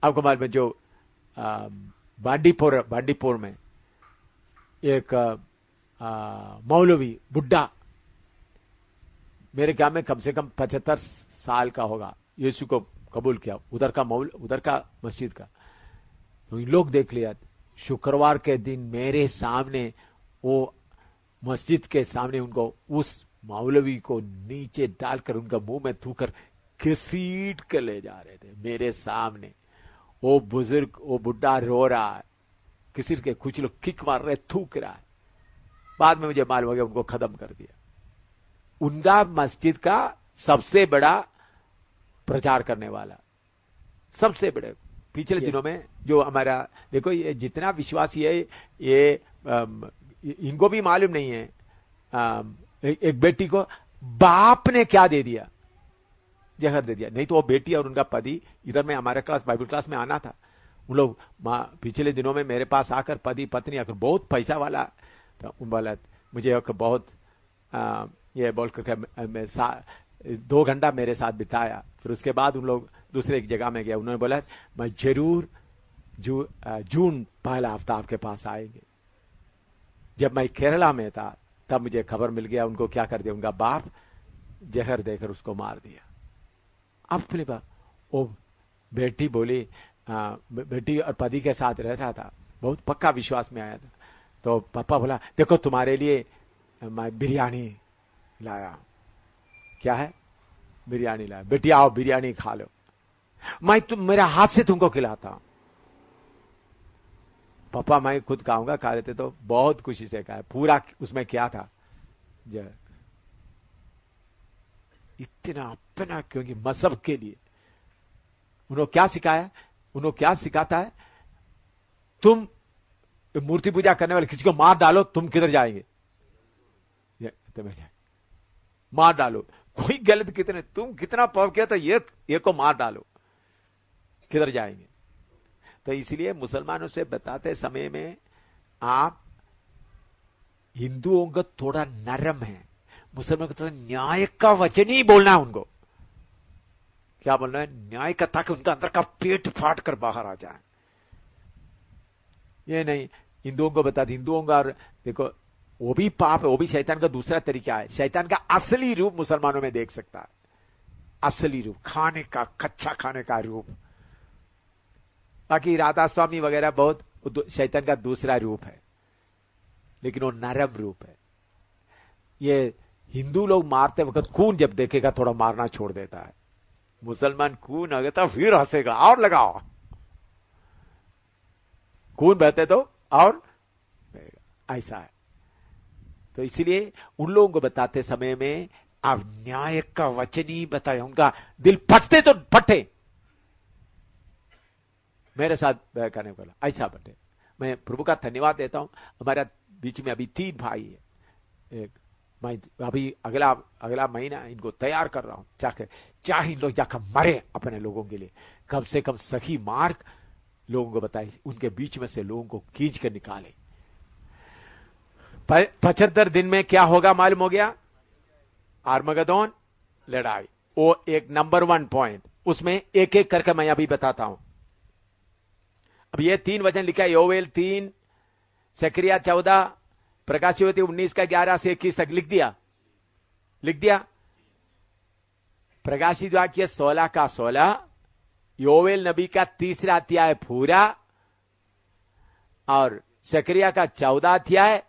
आपको मालूम है, जो बांडीपुर में एक मौलवी बुड्ढा, मेरे ख्याल में कम से कम 75 साल का होगा, यीशु को कबूल किया, उधर का मस्जिद का। तो इन लोग देख लिया, शुक्रवार के दिन मेरे सामने, वो मस्जिद के सामने, उनको उस मौलवी को नीचे डालकर उनका मुंह में थूकर घसीट कर ले जा रहे थे मेरे सामने। वो बुजुर्ग, वो बुड्ढा रो रहा है, किसी के कुछ लोग किक मार रहे, थूक रहा है। बाद में मुझे मालूम हो गया उनको खत्म कर दिया। उनका मस्जिद का सबसे बड़ा प्रचार करने वाला, सबसे बड़े। पिछले दिनों में जो हमारा, देखो ये जितना विश्वासी है, ये इनको भी मालूम नहीं है। एक बेटी को बाप ने क्या दे दिया, जहर दे दिया। नहीं तो वो बेटी और उनका पति इधर में हमारे क्लास, बाइबल क्लास में आना था। उन लोग पिछले दिनों में मेरे पास आकर, पति पत्नी आकर, बहुत पैसा वाला, तो उन बोला मुझे बहुत ये बोल कर 2 घंटा मेरे साथ बिताया। फिर उसके बाद उन लोग दूसरे एक जगह में गया। उन्होंने बोला मैं जरूर जून पहला हफ्ता आपके पास आएंगे। जब मैं केरला में था तब मुझे खबर मिल गया उनको क्या कर दिया, उनका बाप जहर देकर उसको मार दिया। अब फिर वो बेटी बोली, बेटी और पति के साथ रह रहा था, बहुत पक्का विश्वास में आया था। तो पापा बोला देखो तुम्हारे लिए मैं बिरयानी लाया। क्या है? बिरयानी लाया। बेटी आओ बिरयानी खा लो, मैं मेरा हाथ से तुमको खिलाता हूं। पापा मैं खुद खाऊंगा, खा लेते तो बहुत खुशी से खाया। पूरा उसमें क्या था, इतना अपना, क्योंकि मजहब के लिए उन्होंने क्या सिखाया, उन्होंने क्या सिखाता है, तुम मूर्ति पूजा करने वाले किसी को मार डालो, तुम किधर जाएंगे? मार डालो, कोई गलत कितने, तुम कितना पाप किया तो ये को मार डालो, किधर जाएंगे? तो इसलिए मुसलमानों से बताते समय में आप हिंदुओं का थोड़ा नरम है, मुसलमान को तो न्याय का वचन ही बोलना है उनको। क्या बोलना है? न्याय का, ताकि उनका अंदर का पेट फाट कर बाहर आ जाए। ये नहीं हिंदुओं को बताते, हिंदुओं का, देखो वो भी पाप है, वो भी शैतान का दूसरा तरीका है। शैतान का असली रूप मुसलमानों में देख सकता है, असली रूप, खाने का, कच्चा खाने का रूप। बाकी राधा स्वामी वगैरह बहुत शैतान का दूसरा रूप है, लेकिन वो नरम रूप है। ये हिंदू लोग मारते वक्त खून जब देखेगा थोड़ा मारना छोड़ देता है, मुसलमान खून आ गया तो फिर हंसेगा और लगाओ, खून बहते तो और ऐसा है। तो इसलिए उन लोगों को बताते समय में आप न्याय का वचन ही बताए, उनका दिल फटते तो फटे। मेरे साथ करने को ऐसा बटे। मैं प्रभु का धन्यवाद देता हूं, हमारा बीच में अभी 3 भाई है। एक मैं अभी अगला महीना इनको तैयार कर रहा हूं, चाहे इन लोग जाकर मरे अपने लोगों के लिए, कम से कम सही मार्ग लोगों को बताए, उनके बीच में से लोगों को खींच कर निकाले। 75 दिन में क्या होगा मालूम हो गया? आर्मगदोन लड़ाई, वो एक नंबर 1 पॉइंट। उसमें एक एक करके मैं अभी बताता हूं। अब ये 3 वचन लिखा है, योवेल 3, सकरिया 14, प्रकाशित 19 का 11 से 21 तक लिख दिया। प्रकाशित वाक्य 16 का 16, योवेल नबी का 3रा अध्याय पूरा, और सकरिया का 14 अध्याय,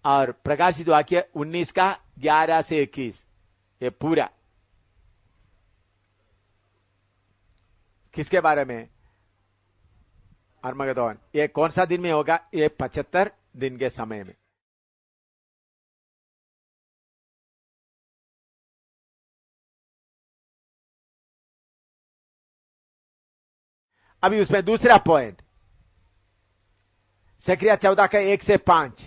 और प्रकाशित वाक्य 19 का 11 से 21, ये पूरा किसके बारे में? अरमगदोन। ये कौन सा दिन में होगा? ये 75 दिन के समय में। अभी उसमें दूसरा पॉइंट, सकरिया 14 का 1 से 5,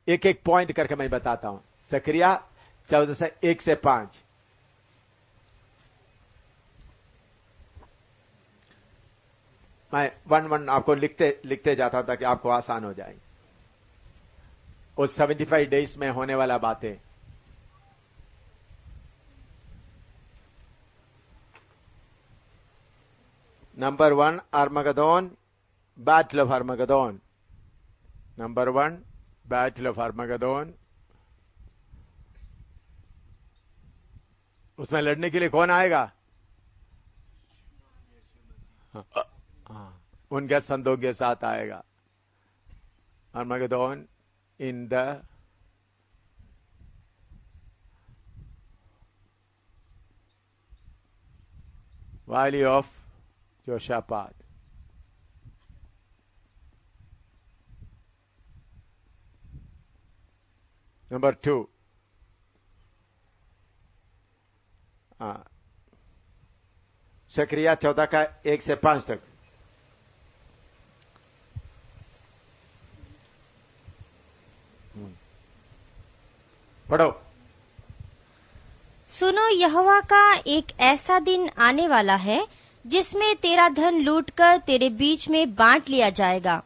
एक एक पॉइंट करके मैं बताता हूं। सकरिया 14 से 1 से 5, मैं 1-1 आपको लिखते जाता हूं ताकि आपको आसान हो जाए। उस 75 डेज में होने वाला बातें। Number 1, Armageddon, battle of Armageddon. Number 1, battle of Armageddon. उसमें लड़ने के लिए कौन आएगा? उनके संतों के साथ आएगा। Armageddon in the valley of Jehoshaphat. Number 2, सकरिया 14 का 1 से 5 तक। पढ़ो। सुनो, यहोवा का एक ऐसा दिन आने वाला है जिसमें तेरा धन लूटकर तेरे बीच में बांट लिया जाएगा,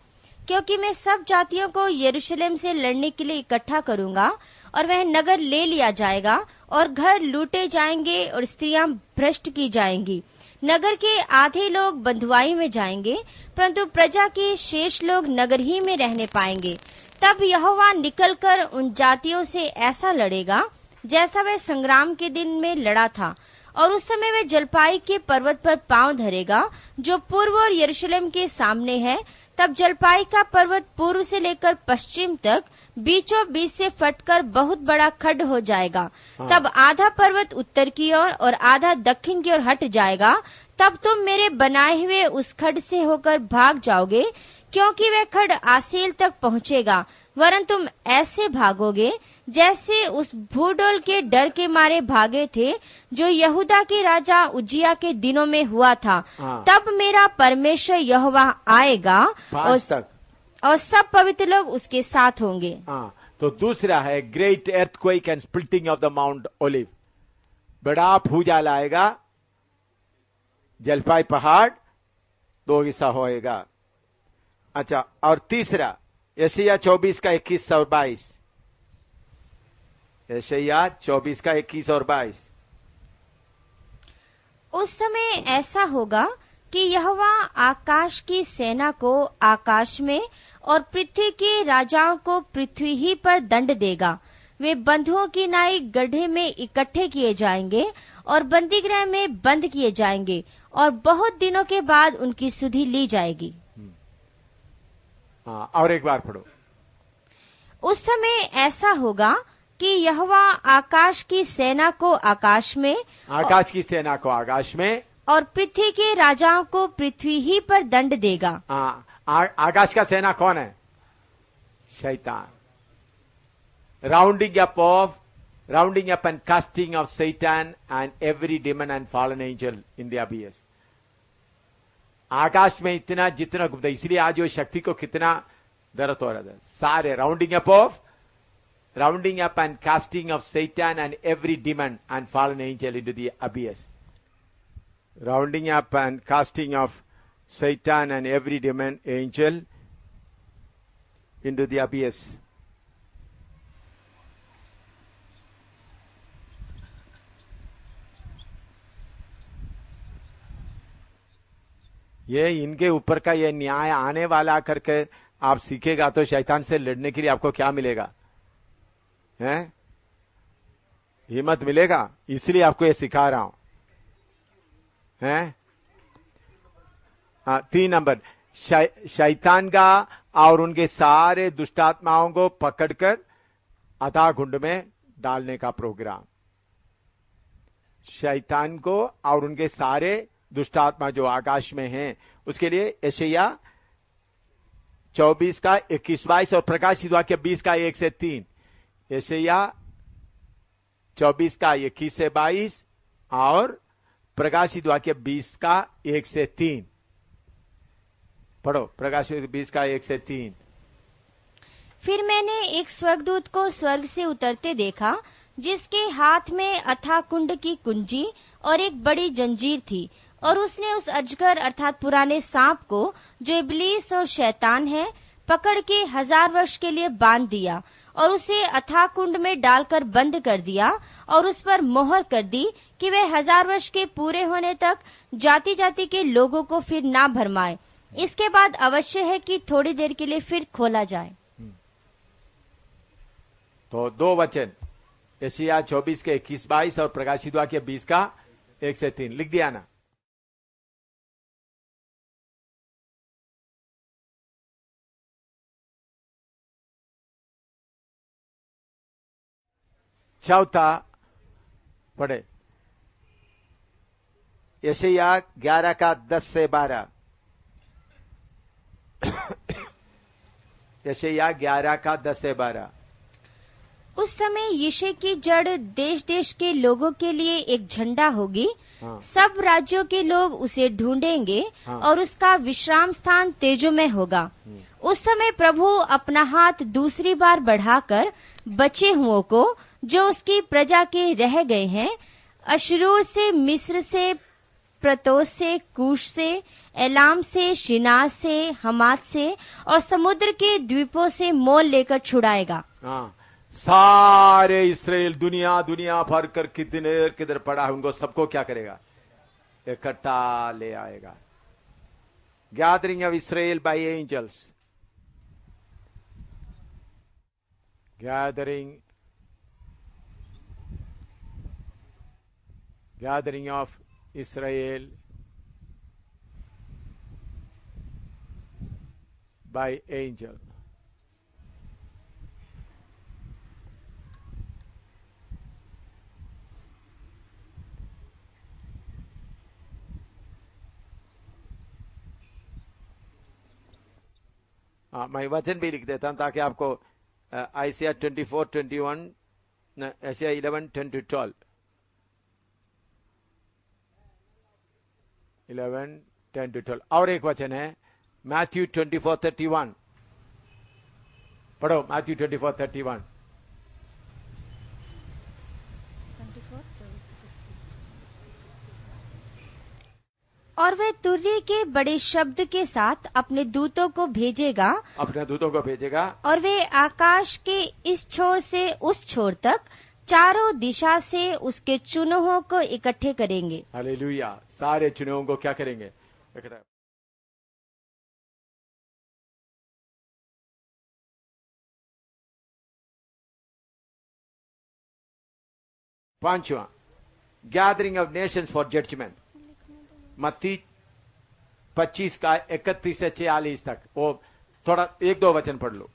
क्योंकि मैं सब जातियों को यरूशलेम से लड़ने के लिए इकट्ठा करूंगा, और वह नगर ले लिया जाएगा, और घर लूटे जाएंगे, और स्त्रियां भ्रष्ट की जाएंगी। नगर के आधे लोग बंधुआई में जाएंगे, परंतु प्रजा के शेष लोग नगर ही में रहने पाएंगे। तब यहोवा निकलकर उन जातियों से ऐसा लड़ेगा जैसा वह संग्राम के दिन में लड़ा था, और उस समय वह जलपाई के पर्वत पर पांव धरेगा जो पूर्व और यरूशलेम के सामने है। तब जलपाई का पर्वत पूर्व से लेकर पश्चिम तक बीचों बीच से फटकर बहुत बड़ा खड्ड हो जाएगा। तब आधा पर्वत उत्तर की ओर और आधा दक्षिण की ओर हट जाएगा। तब तुम मेरे बनाए हुए उस खड्ड से होकर भाग जाओगे, क्योंकि वह खड्ड आसेल तक पहुंचेगा, वरन तुम ऐसे भागोगे जैसे उस भूडोल के डर के मारे भागे थे जो यहूदा के राजा उज्जिया के दिनों में हुआ था। तब मेरा परमेश्वर यहोवा आएगा और सब पवित्र लोग उसके साथ होंगे। तो दूसरा है great earthquake and splitting of the mount olive. बड़ा भूचाल आएगा, जलपाई पहाड़ 2 हिस्सा होएगा। अच्छा, और तीसरा यशायाह 24 का 21 और 22। यशायाह 24 का 21 और 22। उस समय ऐसा होगा कि यहोवा आकाश की सेना को आकाश में और पृथ्वी के राजाओं को पृथ्वी ही पर दंड देगा। वे बंधुओं की नाई गड्ढे में इकट्ठे किए जाएंगे और बंदीगृह में बंद किए जाएंगे, और बहुत दिनों के बाद उनकी सुधि ली जाएगी। और एक बार पढ़ो। उस समय ऐसा होगा कि यहोवा आकाश की सेना को आकाश में, आकाश की सेना को आकाश में, और पृथ्वी के राजाओं को पृथ्वी ही पर दंड देगा। आकाश का सेना कौन है? शैतान। Rounding up and casting of Satan and every demon and fallen angel in the abyss. आकाश में इतना जितना घूमता, इसलिए आज वो शक्ति को कितना दर्द हो रहा था। सारे rounding up and casting of Satan and every demon and fallen angel into the abyss. Rounding up and casting of Satan and every demon angel into the abyss. ये इनके ऊपर का ये न्याय आने वाला करके आप सीखेगा तो शैतान से लड़ने के लिए आपको क्या मिलेगा? हैं? हिम्मत मिलेगा। इसलिए आपको ये सिखा रहा हूं। हैं? 3 नंबर, शैतान का और उनके सारे दुष्टात्माओं को पकड़कर अथाह कुंड में डालने का प्रोग्राम। शैतान को और उनके सारे दुष्टात्मा जो आकाश में हैं, उसके लिए यशायाह 24 का 21-22 और प्रकाशित वाक्य 20 का 1 से 3। यशायाह 24 का 21 से 22 और प्रकाशित वाक्य 20 का 1 से 3 पढ़ो। प्रकाशित 20 का 1 से 3। फिर मैंने एक स्वर्गदूत को स्वर्ग से उतरते देखा, जिसके हाथ में अथाह कुंड की कुंजी और एक बड़ी जंजीर थी, और उसने उस अजगर अर्थात पुराने सांप को, जो इब्लीस और शैतान है, पकड़ के 1000 वर्ष के लिए बांध दिया और उसे अथाह कुंड में डालकर बंद कर दिया और उस पर मोहर कर दी कि वह 1000 वर्ष के पूरे होने तक जाति जाति के लोगों को फिर ना भरमाए। इसके बाद अवश्य है कि थोड़ी देर के लिए फिर खोला जाए। तो 2 वचन, यशायाह 24 के 21-22 और प्रकाशित वाक्य 20 का 1 से 3 लिख दिया ना? चौथा पढ़े, यशायाह 11 का 10 से 12। यशायाह 11 का 10 से 12। उस समय यिशै की जड़ देश देश के लोगों के लिए एक झंडा होगी। हाँ। सब राज्यों के लोग उसे ढूंढेंगे। हाँ। और उसका विश्राम स्थान तेजोमय होगा। उस समय प्रभु अपना हाथ दूसरी बार बढ़ाकर बचे हुओं को, जो उसकी प्रजा के रह गए हैं, अशरूर से, मिस्र से, प्रतोस से, कूश से, एलाम से, शिनार से, हमात से और समुद्र के द्वीपों से मोल लेकर छुड़ाएगा। हाँ, सारे इस्राएल दुनिया दुनिया भर कर किधर पड़ा है, उनको सबको क्या करेगा? इकट्ठा ले आएगा। Gathering of Israel by angels. Gathering of Israel by angel. हाँ, मैं वचन भी लिख देता हूं ताकि आपको आइसिया 24-21, एशिया 11:10-12, 11:10-12 और एक वचन है मैथ्यू 24:31। पढ़ो मैथ्यू 24:31। और वह तुर्री के बड़े शब्द के साथ अपने दूतों को भेजेगा, और वे आकाश के इस छोर से उस छोर तक चारों दिशा से उसके चुनों को इकट्ठे करेंगे। हालेलुया। सारे चुनों को क्या करेंगे? इकट्ठा। पांचवा, gathering of nations for judgement. मत्ती 25 का 31 से 46 तक। वो थोड़ा 1-2 वचन पढ़ लो।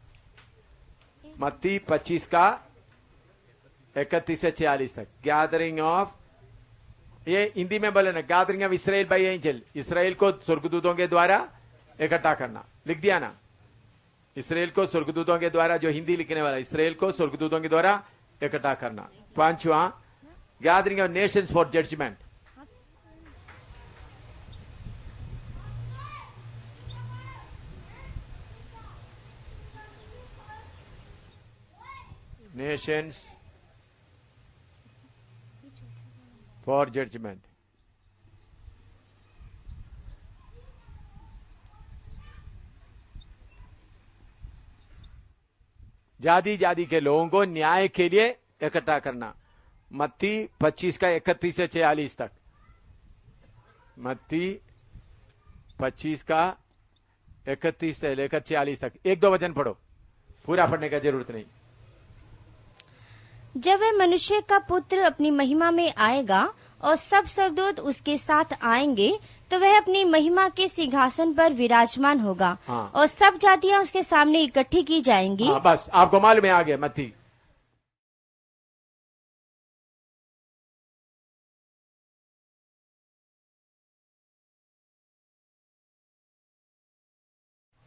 मत्ती 25 का 31 से 46 तक। गैदरिंग ऑफ, ये हिंदी में बोले ना, gathering of Israel by angel. इस्राएल को स्वर्गदूतों के द्वारा इकट्ठा करना। लिख दिया ना? इस्राएल को स्वर्गदूतों के द्वारा, जो हिंदी लिखने वाला, इस्राएल को स्वर्गदूतों के द्वारा इकट्ठा करना। पांचवा, gathering of nations for judgement. Nations for judgement. जाति जाति के लोगों को न्याय के लिए इकट्ठा करना। मत्ती 25 का 31 से 46 तक। मत्ती 25 का 31 से लेकर 46 तक 1-2 वचन पढ़ो, पूरा पढ़ने का जरूरत नहीं। जब वह मनुष्य का पुत्र अपनी महिमा में आएगा और सब स्वर्गदूत उसके साथ आएंगे, तो वह अपनी महिमा के सिंहासन पर विराजमान होगा। हाँ। और सब जातियां उसके सामने इकट्ठी की जाएंगी। हाँ, बस आपको मालूम है, आगे मत्ती।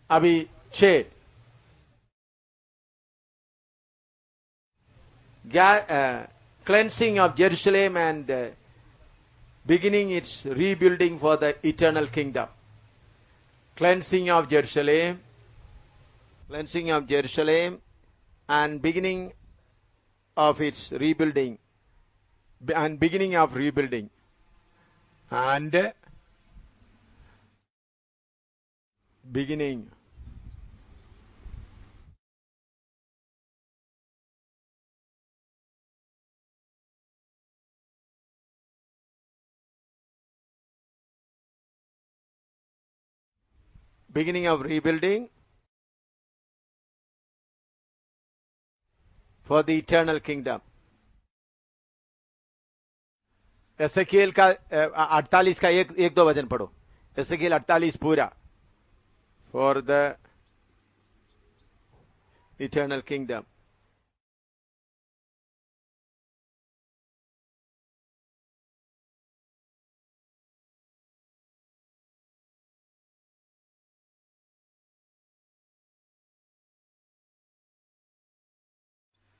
अभी 6 cleansing of Jerusalem and beginning its rebuilding for the eternal kingdom. Cleansing of Jerusalem and beginning of its rebuilding and beginning of rebuilding and beginning of rebuilding for the eternal kingdom. एसेकिएल का 48 का 1-2 वचन पढ़ो। एसेकिएल 48 पूरा, for the eternal kingdom.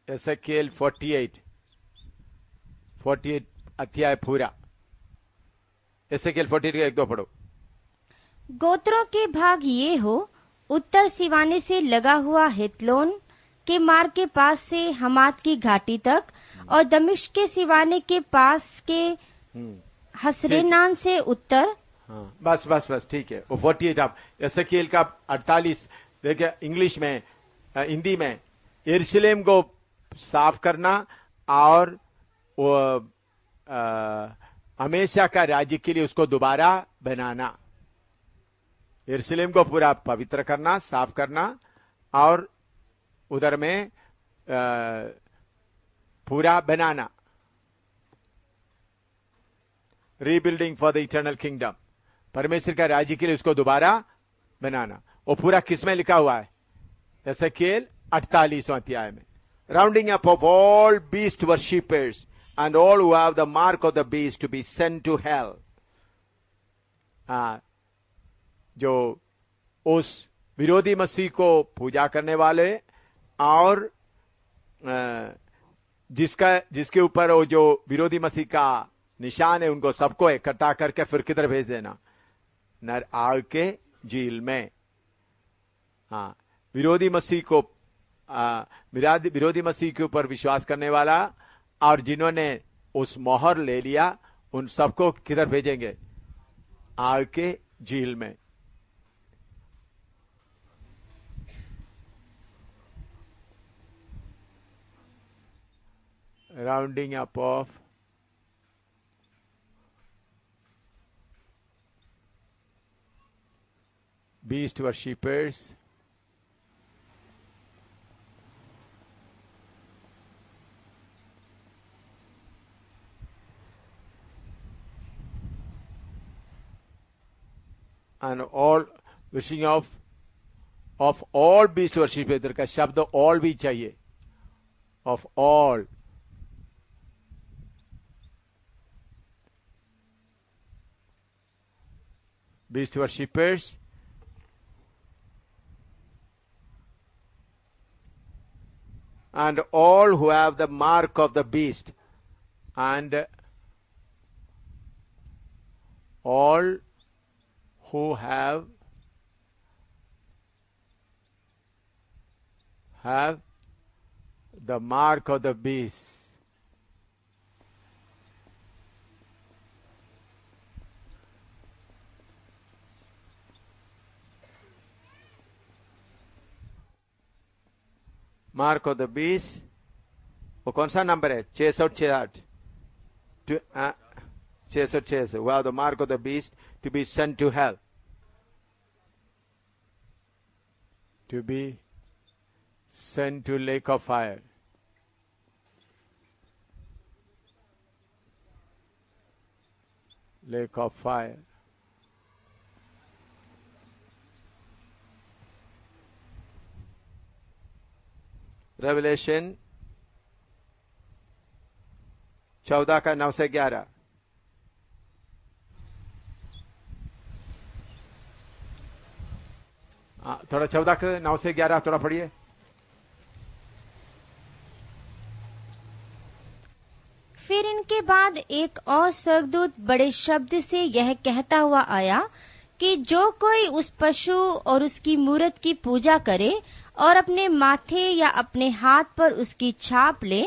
एसेकिएल 48 अध्याय पूरा। एसेकिएल 48 का 1-2 पढ़ो। गोत्रों के भाग ये हो, उत्तर सिवाने से लगा हुआ हेतलोन के मार्ग के पास से हमात की घाटी तक, और दमिश्क के सिवाने के पास के हसरेनान से उत्तर। हाँ, बस ठीक है। वो 48 आप एसेकिएल का 48 देखिए, इंग्लिश में, हिंदी में, यरूशलेम को साफ करना और वो हमेशा का राज्य के लिए उसको दोबारा बनाना। यरूशलेम को पूरा पवित्र करना, साफ करना, और उधर में पूरा बनाना। Rebuilding for the eternal kingdom, परमेश्वर का राज्य के लिए उसको दोबारा बनाना। वो पूरा किस में लिखा हुआ है? एसेकिएल 48वां अध्याय में। Rounding up of all beast worshippers and all who have the mark of the beast to be sent to hell. जो उस विरोधी मसीह को पूजा करने वाले और जिसके ऊपर वो जो विरोधी मसीह का निशान है, उनको सबको इकट्ठा करके फिर किधर भेज देना? नर आग के झील में। विरोधी मसीह को विरोधी मसीह के ऊपर विश्वास करने वाला और जिन्होंने उस मोहर ले लिया, उन सबको किधर भेजेंगे? आग के झील में। Rounding up of beast worshippers and all wishing of all beast worship। इधर का शब्द all भी चाहिए। of all beast worshippers and all who have the mark of the beast and all who have the mark of the beast. Mark of the beast, वो कौन सा number है? 668 666। Wow, the mark of the beast to be sent to hell. to be sent to lake of fire. Lake of fire. Revelation 14 का 9 से 11। थोड़ा 14 के 9 से 11 थोड़ा पढ़िए। फिर इनके बाद एक और स्वर्गदूत बड़े शब्द से यह कहता हुआ आया कि जो कोई उस पशु और उसकी मूरत की पूजा करे और अपने माथे या अपने हाथ पर उसकी छाप ले,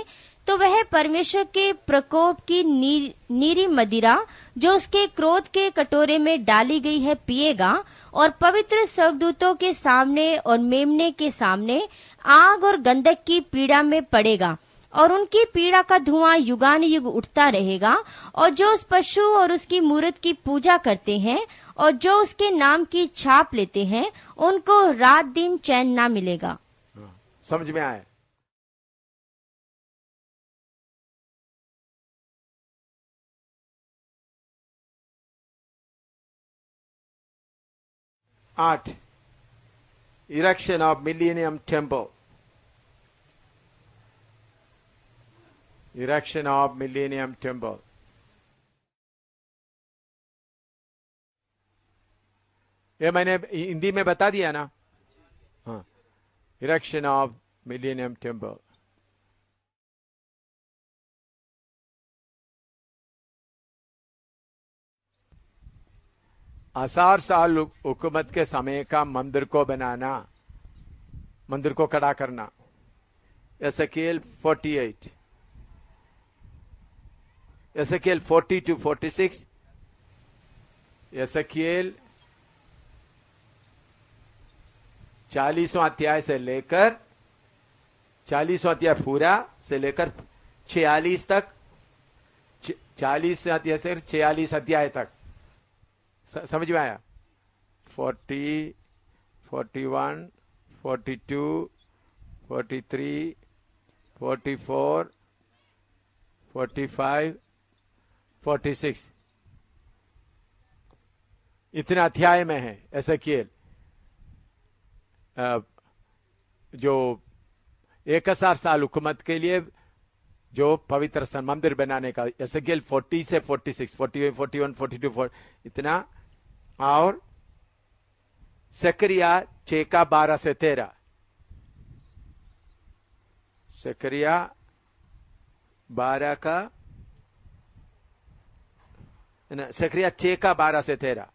तो वह परमेश्वर के प्रकोप की नीरी मदिरा जो उसके क्रोध के कटोरे में डाली गई है पिएगा, और पवित्र स्वर्गदूतों के सामने और मेमने के सामने आग और गंधक की पीड़ा में पड़ेगा, और उनकी पीड़ा का धुआं युगानुयुग उठता रहेगा। और जो उस पशु और उसकी मूरत की पूजा करते हैं और जो उसके नाम की छाप लेते हैं, उनको रात दिन चैन ना मिलेगा। समझ में आया? आठ, erection of millennium temple. Erection of Millennium Temple. ये मैंने हिंदी में बता दिया ना? हाँ, Erection of Millennium Temple. आसार साल हुकूमत के समय का मंदिर को बनाना, मंदिर को खड़ा करना। एसेकिएल 48, एसेकिएल 40 to 46, एसेकिएल 40वां अध्याय से लेकर 40वां अध्याय पूरा से लेकर 46 तक, 40 अध्याय से 46 अध्याय तक। समझ में आया? 40, 41, 42, 43, 44, 45, 46, इतना अध्याय में है एसेकिएल। जो 1000 साल हुकूमत के लिए जो पवित्र मंदिर बनाने का, एसेकिएल 40 से 46, 48, 41, 42, 40, इतना। और जकरिया 6 का 12 से 13, जकरिया 12 का, जकरिया 6 का 12 से 13।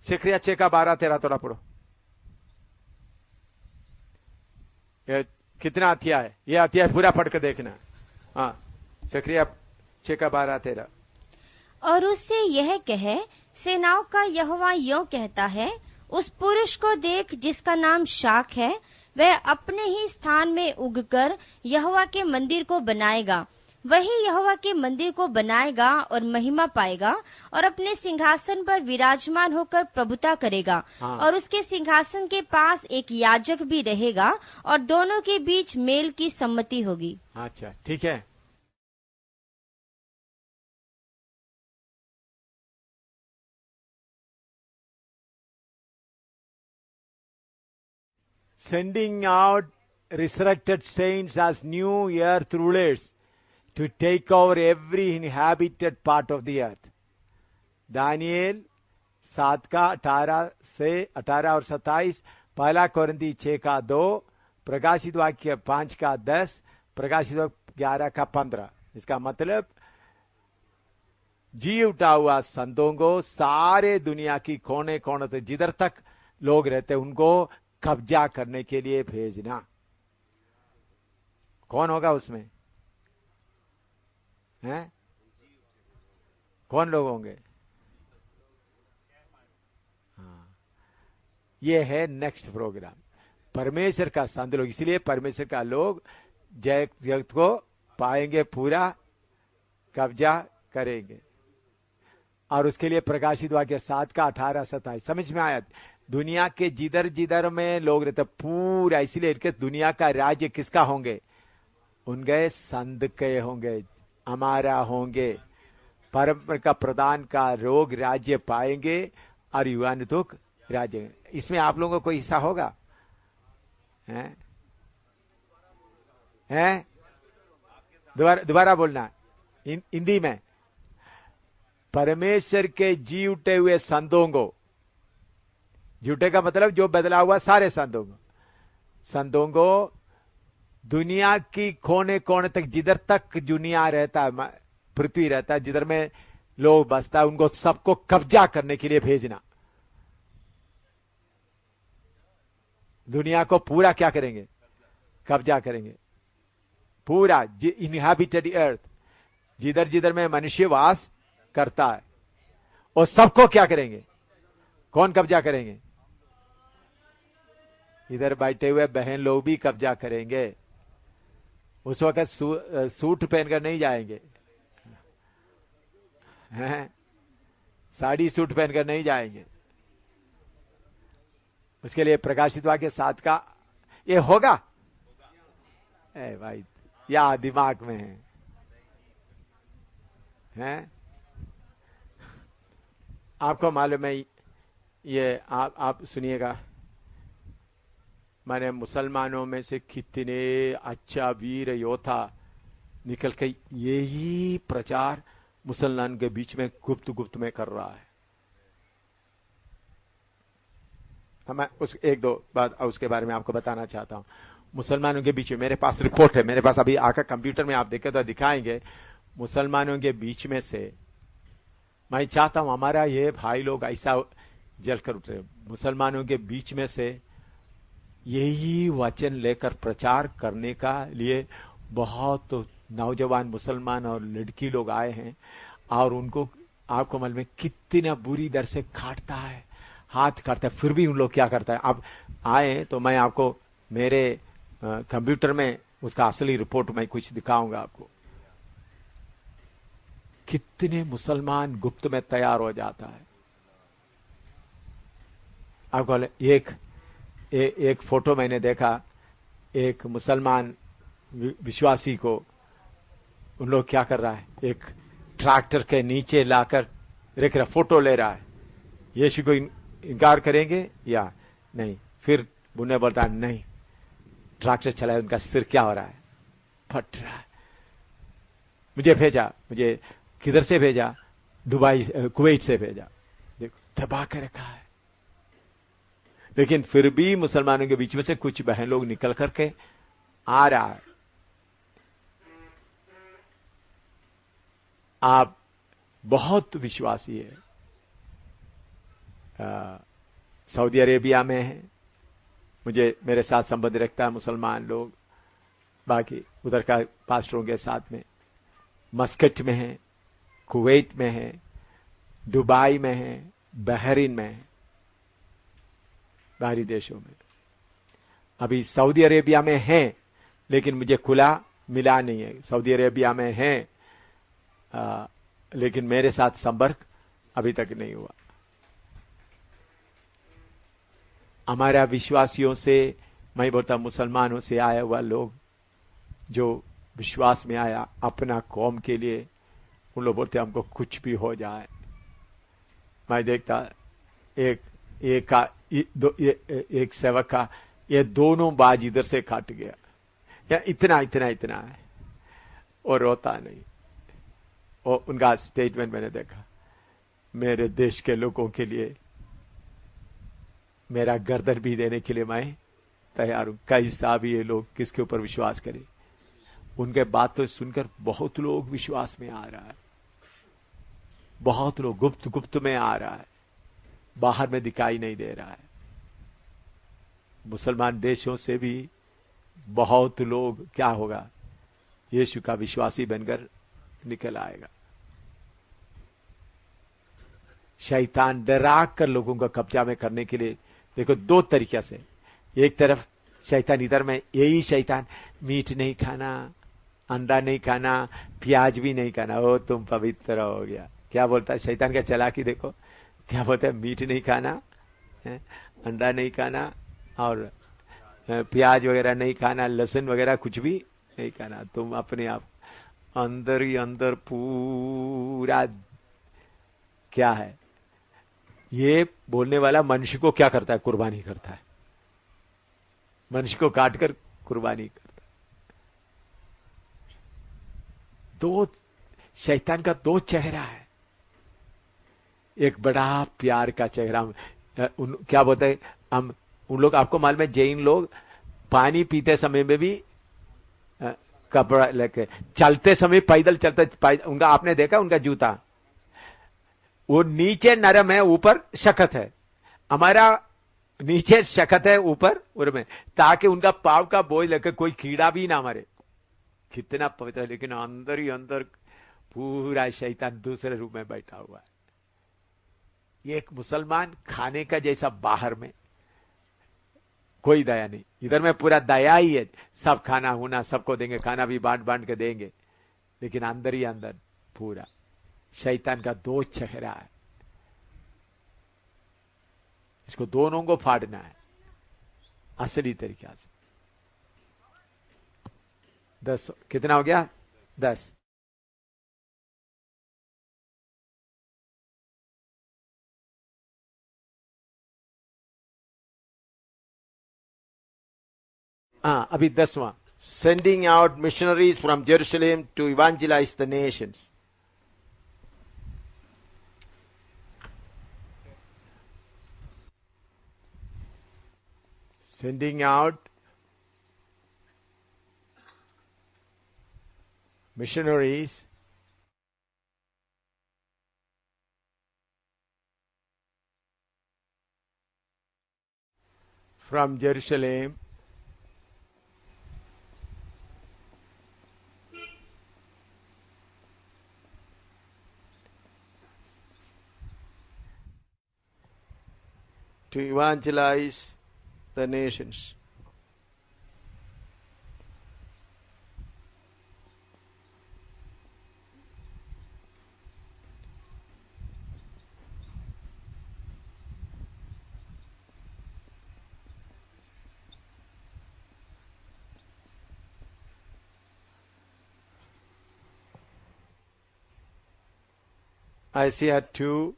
जकरिया 6 का 12, 13 थोड़ा पढ़ो। ये कितना अध्याय है? ये अध्याय पूरा पढ़ के देखना। हाँ, जकरिया 6 का 12, 13। और उससे यह कहे, सेनाओं का यहोवा यों कहता है, उस पुरुष को देख जिसका नाम शाख है, वह अपने ही स्थान में उगकर यहोवा के मंदिर को बनाएगा। वही यहोवा के मंदिर को बनाएगा और महिमा पाएगा और अपने सिंहासन पर विराजमान होकर प्रभुता करेगा। हाँ। और उसके सिंहासन के पास एक याजक भी रहेगा और दोनों के बीच मेल की सम्मति होगी। अच्छा, ठीक है। Sending out resurrected saints as new earth rulers to take over every inhabited part of the earth. Daniel 7 का 18 से 18 और 27, पहला कोरिन्थी 6 का 2, प्रकाशित वाक्य 5 का 10, प्रकाशित वाक्य 11 का 15। इसका मतलब जी उठा हुआ संतों को सारे दुनिया की कोने कोने से जिधर तक लोग रहते उनको कब्जा करने के लिए भेजना। कौन होगा उसमें? हैं? कौन लोग होंगे? हाँ, ये है नेक्स्ट प्रोग्राम। परमेश्वर का संत लोग, इसलिए परमेश्वर का लोग जगत को पाएंगे, पूरा कब्जा करेंगे। और उसके लिए प्रकाशित वाक्य 7 का 18-27 समझ में आया। दुनिया के जिधर जिधर में लोग रहते पूरा, इसलिए दुनिया का राज्य किसका होंगे? उनके संत के होंगे, हमारा होंगे। परम का प्रदान का रोग राज्य पाएंगे और युवान दुख राज्य। इसमें आप लोगों को कोई हिस्सा होगा? हैं? दोबारा बोलना हिंदी में। परमेश्वर के जी उठे हुए संतों को, झूठे का मतलब जो बदला हुआ सारे संतों को दुनिया की कोने कोने तक, जिधर तक दुनिया रहता है, पृथ्वी रहता है, जिधर में लोग बसता है, उनको सबको कब्जा करने के लिए भेजना। दुनिया को पूरा क्या करेंगे? कब्जा करेंगे पूरा, इनहैबिटेड अर्थ, जिधर जिधर में मनुष्य वास करता है, और सबको क्या करेंगे? कौन कब्जा करेंगे? इधर बैठे हुए बहन लोग भी कब्जा करेंगे। उस वक्त सूट पहनकर नहीं जाएंगे, हैं? साड़ी सूट पहनकर नहीं जाएंगे। उसके लिए प्रकाशित वाक्य 7 का ये होगा। ए भाई, या दिमाग में है, हैं? आपको मालूम है, ये आप सुनिएगा, मैंने मुसलमानों में से कितने अच्छा वीर योद्धा निकल के यही प्रचार मुसलमान के बीच में गुप्त में कर रहा है। मैं उस एक दो बात उसके बारे में आपको बताना चाहता हूं। मुसलमानों के बीच में मेरे पास रिपोर्ट है, मेरे पास अभी आकर कंप्यूटर में आप देखें तो दिखाएंगे। मुसलमानों के बीच में से मैं चाहता हूं हमारा ये भाई लोग ऐसा जलकर उतरे। मुसलमानों के बीच में से यही वचन लेकर प्रचार करने का लिए बहुत नौजवान मुसलमान और लड़की लोग आए हैं, और उनको आपको मालूम है कितना बुरी दर से काटता है, हाथ काटता है, फिर भी उन लोग क्या करता है। आप आए तो मैं आपको मेरे कंप्यूटर में उसका असली रिपोर्ट मैं कुछ दिखाऊंगा आपको। कितने मुसलमान गुप्त में तैयार हो जाता है। आपको एक फोटो मैंने देखा, एक मुसलमान विश्वासी को उन लोग क्या कर रहा है, एक ट्रैक्टर के नीचे लाकर रख रहा, फोटो ले रहा है। यीशु को इनकार करेंगे या नहीं? फिर बुने बोलता नहीं, ट्रैक्टर चलाए, उनका सिर क्या हो रहा है? फट रहा है। मुझे भेजा, मुझे किधर से भेजा? दुबई, कुवैत से भेजा। देखो दबा के रखा है। लेकिन फिर भी मुसलमानों के बीच में से कुछ बहन लोग निकल करके आ रहा है। आप बहुत विश्वासी है। सऊदी अरेबिया में है, मुझे मेरे साथ संबंध रखता है मुसलमान लोग, बाकी उधर का पास्टरों के साथ में। मस्कट में है, कुवैत में है, दुबई में है, बहरीन में है, बाहरी देशों में। अभी सऊदी अरेबिया में है, लेकिन मुझे खुला मिला नहीं है। सऊदी अरेबिया में है, लेकिन मेरे साथ संपर्क अभी तक नहीं हुआ। हमारा विश्वासियों से, मैं बोलता मुसलमानों से आया हुआ लोग जो विश्वास में आया अपना कौम के लिए, उन लोग बोलते हमको कुछ भी हो जाए। मैं देखता एक सेवक का ये दोनों बाज इधर से काट गया, या इतना है, और रोता नहीं। और उनका स्टेटमेंट मैंने देखा, मेरे देश के लोगों के लिए मेरा गर्दन भी देने के लिए मैं तैयार हूं। कैसा भी ये लोग किसके ऊपर विश्वास करें। उनके बात तो सुनकर बहुत लोग विश्वास में आ रहा है, बहुत लोग गुप्त में आ रहा है, बाहर में दिखाई नहीं दे रहा है। मुसलमान देशों से भी बहुत लोग क्या होगा, यीशु का विश्वासी बनकर निकल आएगा। शैतान डरा कर लोगों को कब्जा में करने के लिए, देखो दो तरीके से। एक तरफ शैतान इधर में, यही शैतान मीट नहीं खाना, अंडा नहीं खाना, प्याज भी नहीं खाना, ओ तुम पवित्र हो गया। क्या बोलता है शैतान का चालाकी देखो, क्या बोलता है, मीट नहीं खाना, अंडा नहीं खाना, और प्याज वगैरह नहीं खाना, लहसुन वगैरह कुछ भी नहीं खाना। तुम अपने आप अंदर ही अंदर पूरा क्या है, ये बोलने वाला मनुष्य को क्या करता है, कुर्बानी करता है, मनुष्य को काटकर कुर्बानी करता है। दो शैतान का दो चेहरा है, एक बड़ा प्यार का चेहरा। क्या बोलते हैं हम, उन लोग, आपको मालूम है जैन लोग पानी पीते समय में भी कपड़ा लेके, चलते समय पैदल चलते, उनका आपने देखा उनका जूता, वो नीचे नरम है ऊपर सख्त है, हमारा नीचे सख्त है ऊपर में, ताकि उनका पाव का बोझ लेकर कोई कीड़ा भी ना मरे। कितना पवित्र है, लेकिन अंदर ही अंदर पूरा शैतान दूसरे रूप में बैठा हुआ है। एक मुसलमान खाने का जैसा बाहर में कोई दया नहीं, इधर में पूरा दया ही है, सब खाना होना सबको देंगे, खाना भी बांट बांट के देंगे, लेकिन अंदर ही अंदर पूरा शैतान का दो चेहरा है। इसको दोनों को फाड़ना है असली तरीका से। 10 कितना हो गया? 10। हाँ, अभी 10वां, sending out missionaries from Jerusalem to evangelize the nations. Sending out missionaries from Jerusalem to evangelize the nations. Isaiah 2,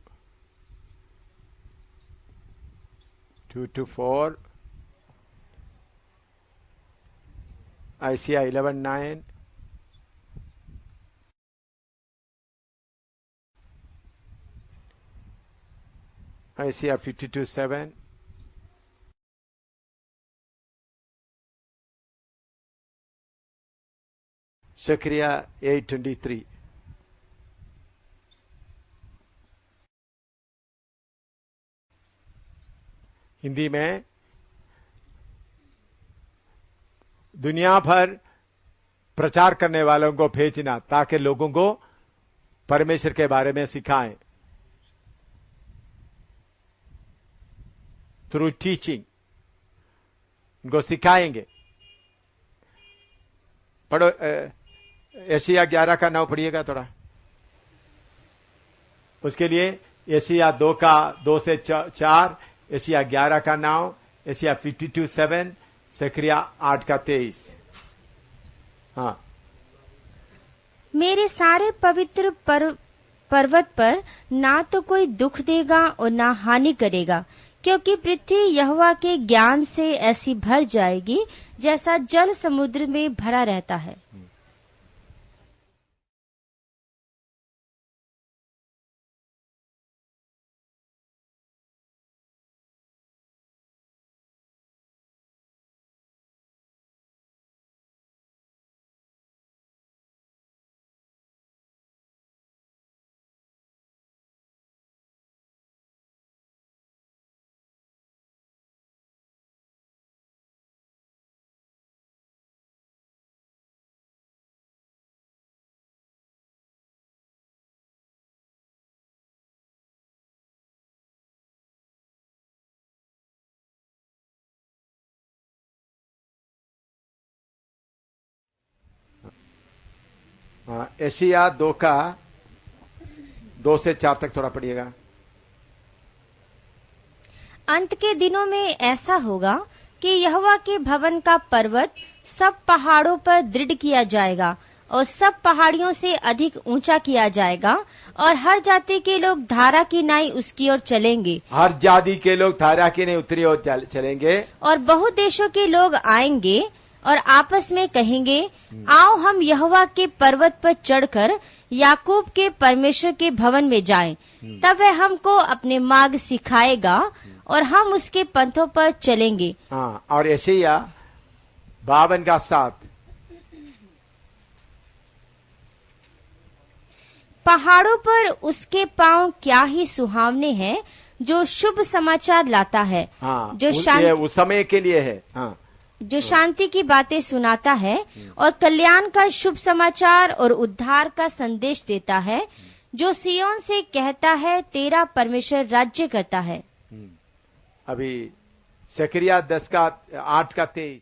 2 to 4, Isaiah 11, 9, Isaiah 52, 7, Zechariah 8, 23. Hindi में दुनिया भर प्रचार करने वालों को भेजना ताकि लोगों को परमेश्वर के बारे में सिखाएं। थ्रू टीचिंग उनको सिखाएंगे। पढ़ो, यशायाह 11 का 9 पढ़िएगा थोड़ा। उसके लिए यशायाह 2 का 2 से 4, यशायाह 11 का 9, यशायाह 52, 7, ज़करिया 8 का 23। हाँ, मेरे सारे पवित्र पर्वत पर ना तो कोई दुख देगा और ना हानि करेगा, क्योंकि पृथ्वी यहोवा के ज्ञान से ऐसी भर जाएगी जैसा जल समुद्र में भरा रहता है। यशायाह 2 का 2 से 4 तक थोड़ा पढ़िएगा। अंत के दिनों में ऐसा होगा कि यहोवा के भवन का पर्वत सब पहाड़ों पर दृढ़ किया जाएगा और सब पहाड़ियों से अधिक ऊंचा किया जाएगा और हर जाति के लोग धारा की नाई उसकी ओर चलेंगे। हर जाति के लोग धारा की नहीं उत्तरी ओर चलेंगे। और बहुत देशों के लोग आएंगे और आपस में कहेंगे, आओ हम यहोवा के पर्वत पर चढ़कर याकूब के परमेश्वर के भवन में जाएं। तब वह हमको अपने मार्ग सिखाएगा और हम उसके पंथों पर चलेंगे। हाँ, और यशायाह 52:7 पहाड़ों पर उसके पांव क्या ही सुहावने हैं, जो शुभ समाचार लाता है। हाँ, जो ये उस समय के लिए है। हाँ, जो शांति की बातें सुनाता है और कल्याण का शुभ समाचार और उद्धार का संदेश देता है, जो सियोन से कहता है, तेरा परमेश्वर राज्य करता है। अभी जकरिया 10:8-23